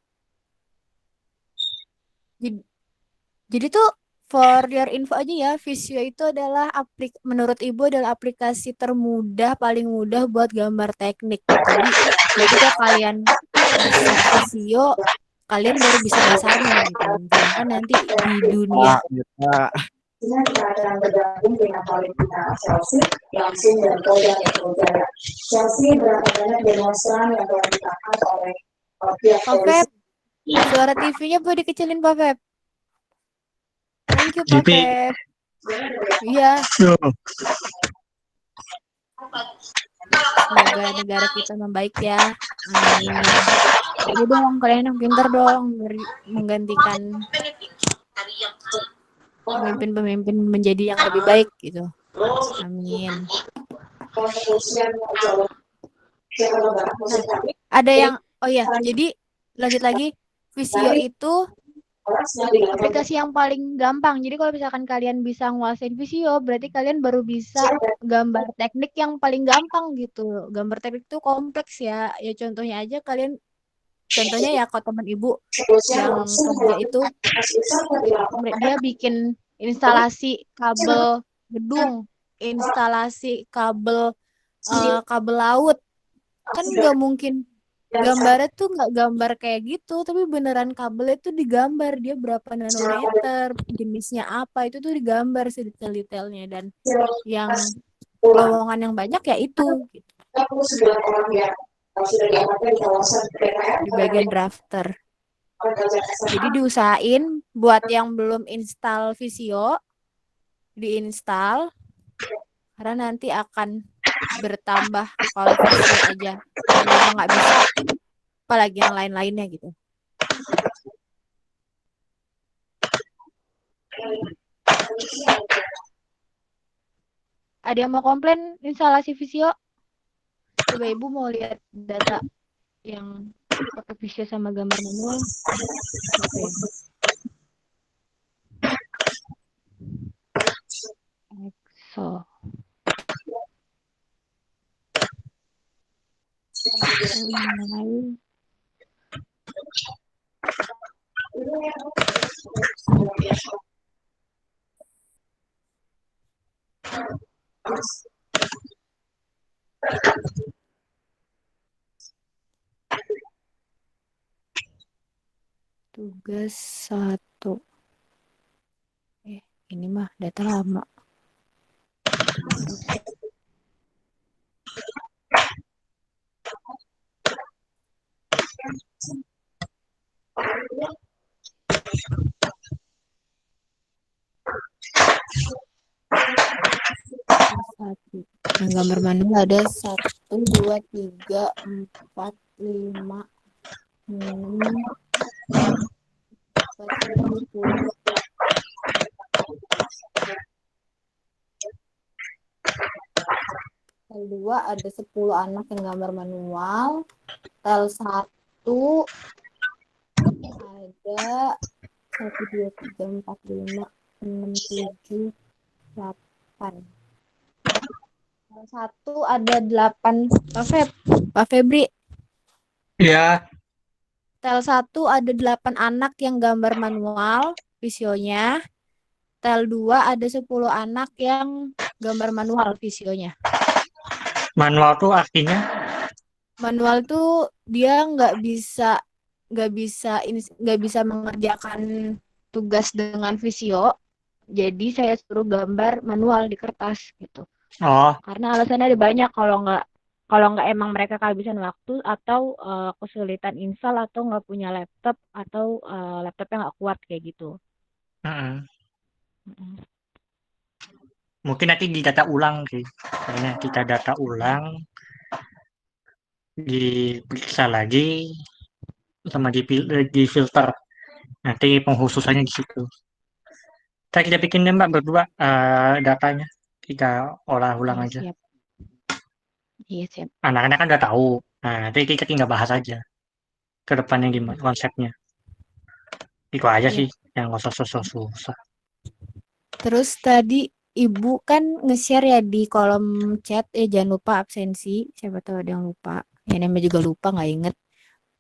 Jadi tuh for your info aja ya, Visio itu adalah menurut Ibu adalah aplikasi termudah, paling mudah buat gambar teknik. Jadi ketika kalian bisa Visio, kalian baru bisa dasarnya gitu. Sedangkan nanti di dunia Pak Feb, suara TV-nya boleh dikecilin Pak Feb. Thank you Pak Feb. Iya. Semoga negara kita membaik ya. Amin. Jadi dong, kalian yang pintar dong menggantikan pemimpin-pemimpin menjadi yang lebih baik gitu. Amin. Nah, ada yang, oh ya, jadi lanjut lagi, Visio itu aplikasi yang paling gampang. Jadi kalau misalkan kalian bisa nguasain Visio, berarti kalian baru bisa gambar teknik yang paling gampang gitu. Gambar teknik itu kompleks ya. Ya contohnya aja contohnya ya kalau teman Ibu yang kerja itu, dia bikin instalasi kabel gedung, instalasi kabel laut. Kan nggak mungkin gambarnya tuh nggak gambar kayak gitu, tapi beneran kabelnya tuh digambar dia berapa nanometer, jenisnya apa, itu tuh digambar sedetail-detailnya, dan yang lowongan yang banyak ya itu gitu. Di bagian drafter. Jadi diusahain buat yang belum install Visio, diinstal, karena nanti akan bertambah kalau Visio aja lama nggak bisa, apalagi yang lain-lainnya gitu. Ada yang mau komplain instalasi Visio? Coba Ibu mau lihat data yang pakai Visio sama gambar manual. Oke. Exo. Tugas 1. Ini mah data lama. Baru. Satu. Yang gambar manual ada 1, 2, 3, 4, 5, 6, 10. Tel 2 ada 10 anak yang gambar manual. Tel 1 ada 1, 2, 3, 4, 5, 6, 7, 8. Tel 1 ada 8. Pak Febri. Ya, Tel 1 ada 8 anak yang gambar manual visionya. Tel 2 ada 10 anak yang gambar manual visionya. manual tuh artinya Manual tuh dia nggak bisa mengerjakan tugas dengan visio. Jadi saya suruh gambar manual di kertas gitu. oh Karena alasannya ada banyak, kalau nggak emang mereka kehabisan waktu atau kesulitan install atau nggak punya laptop atau laptopnya nggak kuat kayak gitu. mm-mm. Mm-mm. Mungkin nanti didata ulang sih. Kayaknya kita data ulang, diperiksa lagi sama di filter. Nanti penghususannya di situ. Kita bikin deh Mbak berdua datanya. Kita olah ulang Iya aja. siap. Iya siap. Anak-anak kan udah tahu. Nah, nanti kita tinggal bahas aja ke depannya gimana konsepnya. Itu aja Siap. sih yang nggak usah susah-susah. Terus tadi Ibu kan nge-share ya di kolom chat, jangan lupa absensi. Siapa tahu ada yang lupa. Ya namanya juga lupa nggak inget.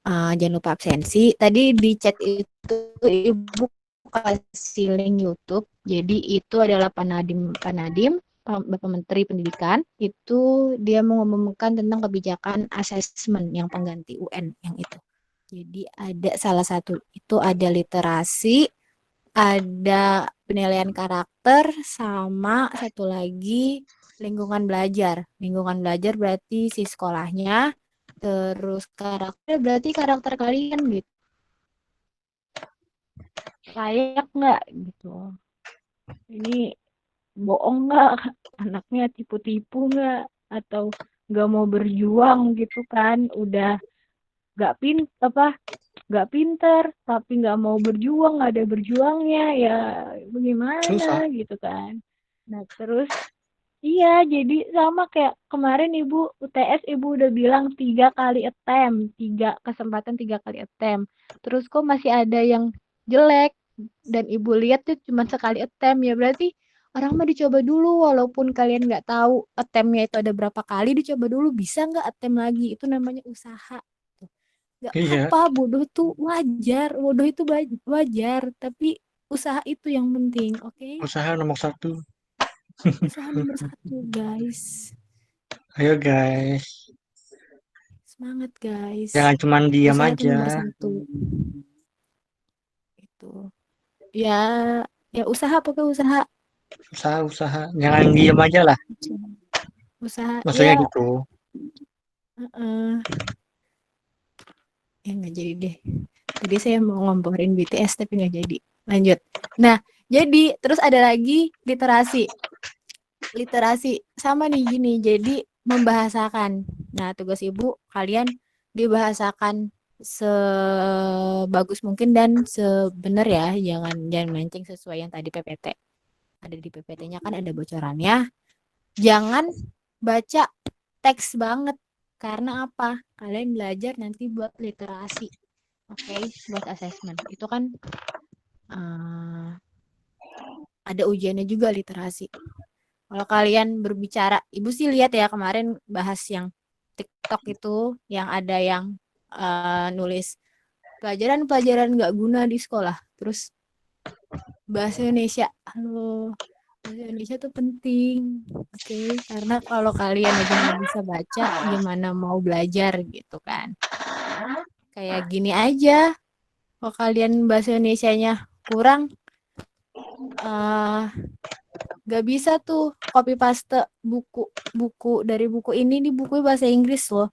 Jangan lupa absensi. Tadi di chat itu Ibu kasih link YouTube. Jadi itu adalah Pak Nadiem, Bapak Menteri Pendidikan. Itu dia mengumumkan tentang kebijakan asesmen yang pengganti UN yang itu. Jadi ada salah satu itu ada literasi, ada penilaian karakter, sama satu lagi lingkungan belajar. Lingkungan belajar berarti si sekolahnya, terus karakter berarti karakter kalian gitu. Layak nggak gitu. Ini bohong nggak, anaknya tipu-tipu nggak, atau nggak mau berjuang gitu kan, udah nggak pinter tapi nggak mau berjuang, nggak ada berjuangnya, ya bagaimana Susah. gitu kan. Nah terus iya, jadi sama kayak kemarin Ibu UTS, Ibu udah bilang 3 kali attempt, 3 kesempatan 3 kali attempt. Terus kok masih ada yang jelek dan Ibu lihat tuh cuma sekali attempt, ya berarti orang mah dicoba dulu walaupun kalian nggak tahu attemptnya itu ada berapa kali, dicoba dulu, bisa nggak attempt lagi, itu namanya usaha. Nggak Iya, apa-apa, bodoh tuh wajar, bodoh itu wajar, tapi usaha itu yang penting, oke? usaha nomor 1. Usaha nomor 1, guys. Ayo guys, Semangat guys. jangan cuma diam Usaha itu nomor aja. 1. Itu. Ya, ya usaha, pokoknya usaha. Usaha, jangan diam aja lah. Usaha. Maksudnya Ya, gitu. ya nggak jadi deh. Tadi saya mau ngomporin BTS tapi nggak jadi. Lanjut. Nah, jadi terus ada lagi literasi. Literasi sama nih gini. Jadi membahasakan. Nah, tugas Ibu kalian dibahasakan sebagus mungkin dan sebenar ya, jangan mancing sesuai yang tadi PPT. Ada di PPT-nya kan ada bocorannya. Jangan baca teks banget. Karena apa? Kalian belajar nanti buat literasi. Oke, buat assessment. Itu kan ada ujiannya juga literasi. Kalau kalian berbicara, Ibu sih lihat ya kemarin bahas yang TikTok itu, yang ada yang nulis pelajaran-pelajaran nggak guna di sekolah. Terus bahasa Indonesia. Halo, bahasa Indonesia tuh penting, oke? Karena kalau kalian aja nggak bisa baca, gimana mau belajar gitu kan? Kayak gini aja, kalau kalian bahasa Indonesianya kurang, eh nggak bisa tuh copy paste buku dari buku ini di buku bahasa Inggris loh.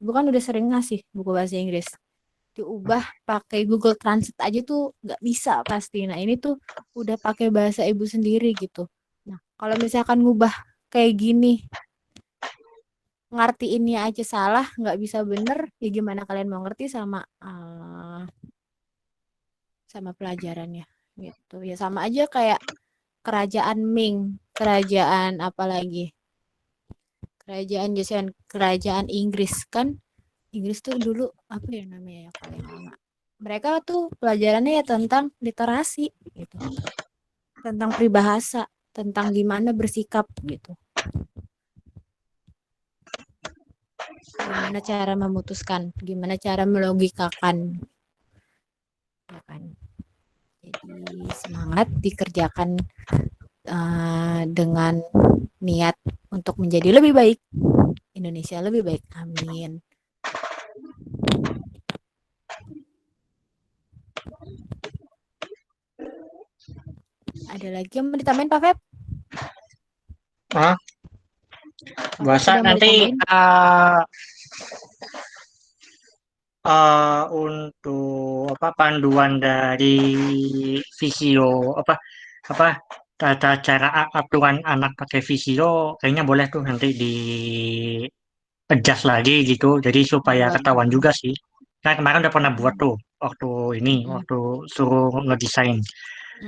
Ibu kan udah sering ngasih buku bahasa Inggris. Diubah pakai Google Translate aja tuh nggak bisa pasti. Nah ini tuh udah pakai bahasa ibu sendiri gitu. Nah kalau misalkan ngubah kayak gini, ngartiinnya aja salah, nggak bisa bener, ya gimana kalian mau ngerti sama pelajarannya gitu. Ya sama aja kayak kerajaan Ming, kerajaan apa lagi? Kerajaan Joseon, kerajaan Inggris kan. Inggris tuh dulu apa ya namanya ya kalau yang lama. Mereka tuh pelajarannya ya tentang literasi gitu, tentang peribahasa, tentang gimana bersikap gitu. Gimana cara memutuskan, gimana cara melogikakan. Ya kan. Jadi semangat dikerjakan dengan niat untuk menjadi lebih baik. Indonesia lebih baik. Amin. Ada lagi yang mau ditambahin Pak Feb? Hah? Bahasa Ada yang mau nanti ditambahin? Untuk apa panduan dari Visio apa tata cara aturan anak pakai Visio kayaknya boleh tuh nanti di adjust lagi gitu jadi supaya Buat ketahuan juga sih. Kan kemarin udah pernah buat tuh Mm-mm. waktu suruh ngedesain.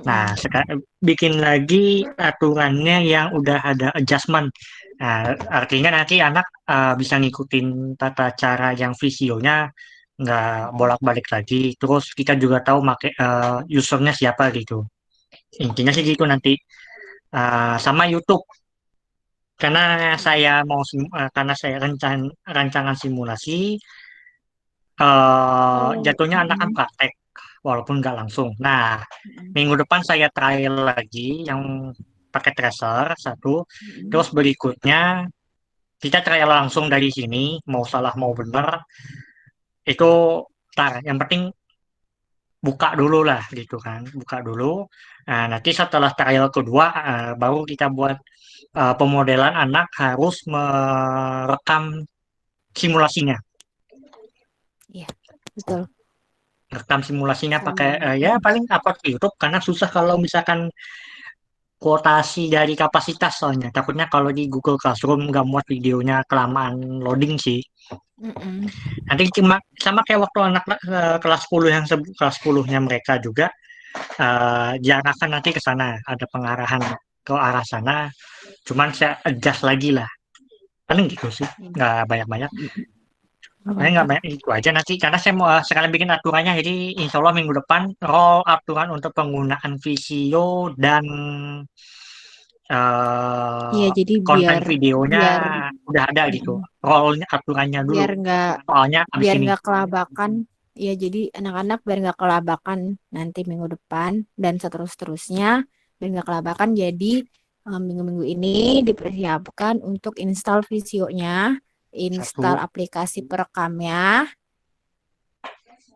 Nah, Mm-mm. bikin lagi aturannya yang udah ada adjustment. Nah, artinya nanti anak bisa ngikutin tata cara yang visionya nggak Mm-mm. bolak-balik lagi. Terus kita juga tahu make usernya siapa gitu. Intinya sih gitu nanti. Sama YouTube. Karena karena saya rancangan simulasi, Kalau jatuhnya anak kan praktek walaupun nggak langsung. Nah, Mm-mm. minggu depan saya trial lagi yang pakai tracer satu. Mm-mm. Terus berikutnya kita trial langsung dari sini, mau salah mau benar. Itu tar, yang penting buka dulu lah gitu kan, buka dulu. Nah, nanti setelah trial kedua baru kita buat pemodelan anak harus merekam simulasinya. Iya, betul. Rekam simulasinya pakai Sama. ya paling upload ke YouTube karena susah kalau misalkan kuotasi dari kapasitas soalnya. Takutnya kalau di Google Classroom nggak muat videonya kelamaan loading sih. Mm-mm. Nanti cuma sama kayak waktu anak kelas 10 kelas 10-nya mereka juga diarahkan nanti ke sana, ada pengarahan ke arah sana. Cuman saya adjust lagi lah. Paling gitu sih, Iya. nggak banyak-banyak. Nggak Paling nggak apa-apa. banyak itu aja nanti karena saya mau sekalian bikin aturannya. Jadi insya Allah minggu depan roll aturan untuk penggunaan Visio dan Iya, jadi konten biar videonya biar udah ada gitu. mm-mm. Rollnya aturannya dulu. biar nggak Soalnya abis biar ini. nggak kelabakan. Iya, jadi anak-anak biar nggak kelabakan nanti minggu depan dan seterusnya biar nggak kelabakan. Jadi minggu-minggu ini dipersiapkan untuk install visionya, install Satu. aplikasi perekamnya,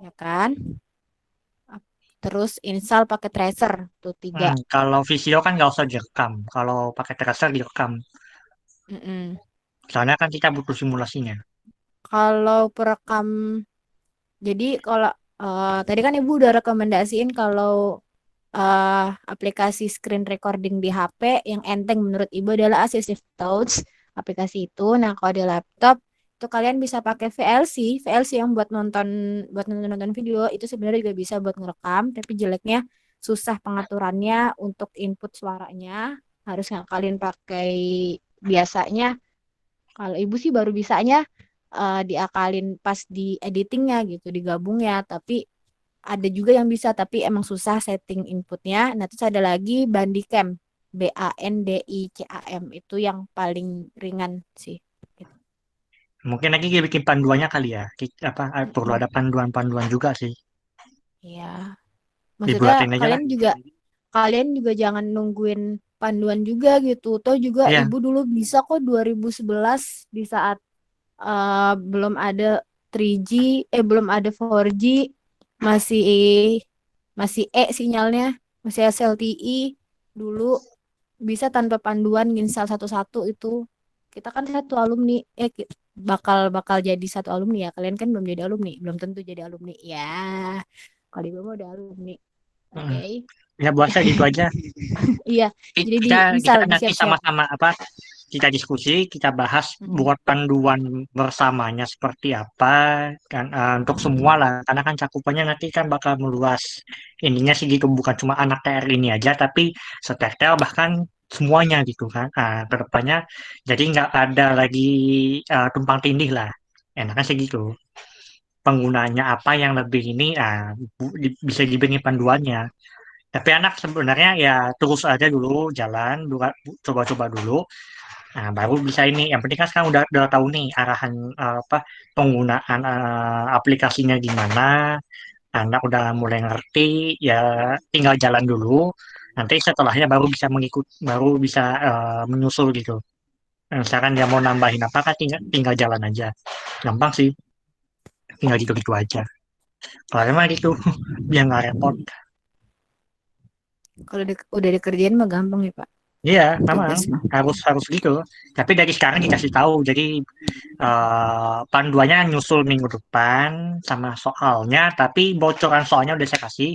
ya kan? Terus install pakai tracer tuh 3. Kalau Visio kan nggak usah direkam. Kalau pakai tracer direkam. Mm-mm. Soalnya kan kita butuh simulasinya. Kalau perekam, jadi kalau tadi kan Ibu udah rekomendasiin kalau aplikasi screen recording di HP yang enteng menurut Ibu adalah Assistive Touch aplikasi itu. Nah, kalau di laptop itu kalian bisa pakai VLC yang buat nonton video itu sebenarnya juga bisa buat ngerekam, tapi jeleknya susah pengaturannya untuk input suaranya. Harus ngakalin pakai biasanya. Kalau Ibu sih baru bisanya diakalin pas di editingnya gitu, digabungnya, tapi ada juga yang bisa tapi emang susah setting inputnya. Nah terus ada lagi Bandicam, Bandicam itu yang paling ringan sih gitu. Mungkin lagi kita bikin panduannya kali ya. Perlu Mm-mm. ada panduan-panduan juga sih. Iya, maksudnya Dibuatin aja lah. kalian juga kalian juga jangan nungguin panduan juga gitu. Toh juga Iya. ibu dulu bisa kok 2011 di saat belum ada 3G, belum ada 4G, masih masih sinyalnya, masih SLTE dulu bisa tanpa panduan nginstal satu-satu itu. Kita kan satu alumni, bakal jadi satu alumni ya. Kalian kan belum jadi alumni, belum tentu jadi alumni. Ya, kalau ibu mah udah alumni. Oke. Ya biasa gitu aja. Iya, jadi Kita misal nanti disiap-siap. sama-sama kita diskusi, kita bahas buat panduan bersamanya seperti apa kan, untuk semua lah, karena kan cakupannya nanti kan bakal meluas. Ininya sih gitu, bukan cuma anak TR ini aja, tapi seteltel bahkan semuanya gitu kan. Ke depannya jadi nggak ada lagi tumpang tindih lah. Enaknya sih gitu. Penggunaannya apa yang lebih ini, bisa dibikin panduannya. Tapi anak sebenarnya ya terus aja dulu jalan, coba-coba dulu. Nah, baru bisa ini. Yang penting kan sekarang udah tahu nih arahan, apa, penggunaan aplikasinya gimana. Anak udah mulai ngerti, ya tinggal jalan dulu. Nanti setelahnya baru bisa menyusul gitu. Misalkan dia mau nambahin apa kan tinggal jalan aja. Gampang sih, tinggal gitu-gitu aja. Kalau emang gitu, biar nggak repot. Kalau udah dikerjain mah gampang ya, Pak. Iya, memang Tugas mah. harus gitu. Tapi dari sekarang dikasih tahu. Jadi panduannya nyusul minggu depan sama soalnya. Tapi bocoran soalnya udah saya kasih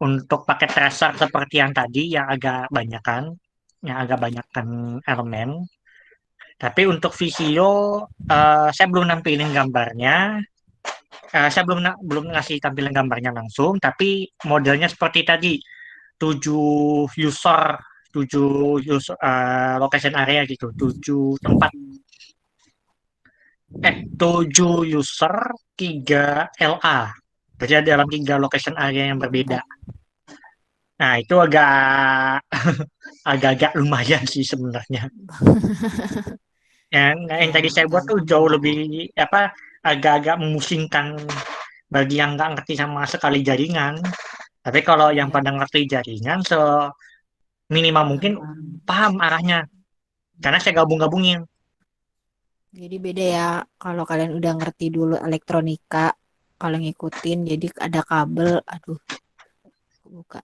untuk pakai tracer seperti yang tadi yang agak banyakan elemen. Tapi untuk visio saya belum nampilin gambarnya. Saya belum ngasih tampilan gambarnya langsung. Tapi modelnya seperti tadi. 7 user 7 location area gitu, 7 user, 3 LA. Jadi ada dalam 3 location area yang berbeda. Nah, itu agak lumayan sih sebenarnya. Yang tadi saya buat tuh jauh lebih apa, agak-agak memusingkan bagi yang nggak ngerti sama sekali jaringan. Tapi kalau yang pada ngerti jaringan, minimal mungkin paham arahnya. Karena saya gabung-gabungin. Jadi beda ya kalau kalian udah ngerti dulu elektronika, kalau ngikutin jadi ada kabel, aduh, buka.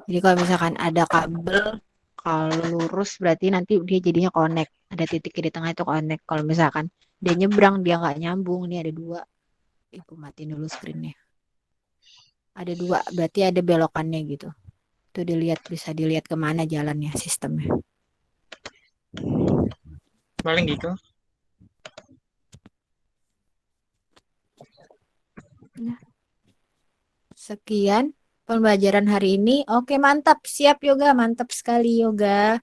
Jadi kalau misalkan ada kabel, kalau lurus berarti nanti dia jadinya connect. Ada titik di tengah itu connect. Kalau misalkan dia nyebrang, dia nggak nyambung. Ini ada 2. Ibu matiin dulu screen-nya. Ada 2, berarti ada belokannya gitu. Itu bisa dilihat kemana jalannya sistemnya. Paling gitu. Nah, sekian pembelajaran hari ini. Oke, mantap. Siap Yoga, mantap sekali Yoga.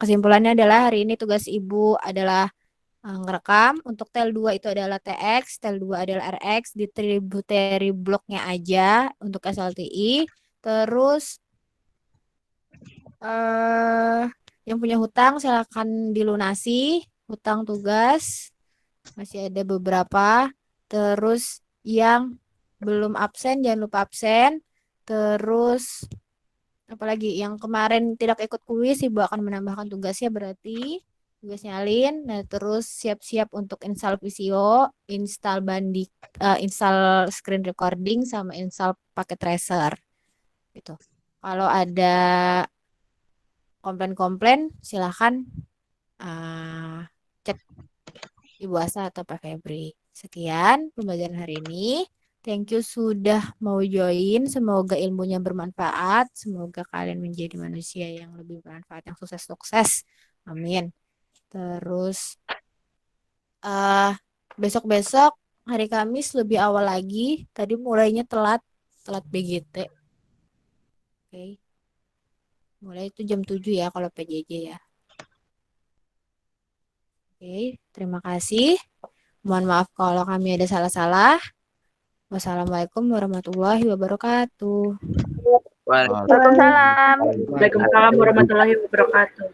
Kesimpulannya adalah hari ini tugas Ibu adalah ngerekam. Untuk tel 2 itu adalah TX, tel 2 adalah RX, di tributary blocknya aja untuk SLTI. Terus yang punya hutang silakan dilunasi, hutang tugas. Masih ada beberapa. Terus yang belum absen jangan lupa absen. Terus apalagi yang kemarin tidak ikut kuis, Ibu akan menambahkan tugasnya berarti tugasnya Alin. Nah, terus siap-siap untuk install Visio, install screen recording sama install paket tracer. Gitu. Kalau ada komplain-komplain silahkan cek Ibu Asa atau Pak Febri. Sekian pembelajaran hari ini. Thank you sudah mau join. Semoga ilmunya bermanfaat. Semoga kalian menjadi manusia yang lebih bermanfaat, yang sukses-sukses. Amin. Terus besok-besok hari Kamis lebih awal lagi. Tadi mulainya telat BGT. Oke. Mulai itu jam 7 ya kalau PJJ ya. Oke, terima kasih. Mohon maaf kalau kami ada salah-salah. Wassalamualaikum warahmatullahi wabarakatuh. Waalaikumsalam. Waalaikumsalam warahmatullahi wabarakatuh.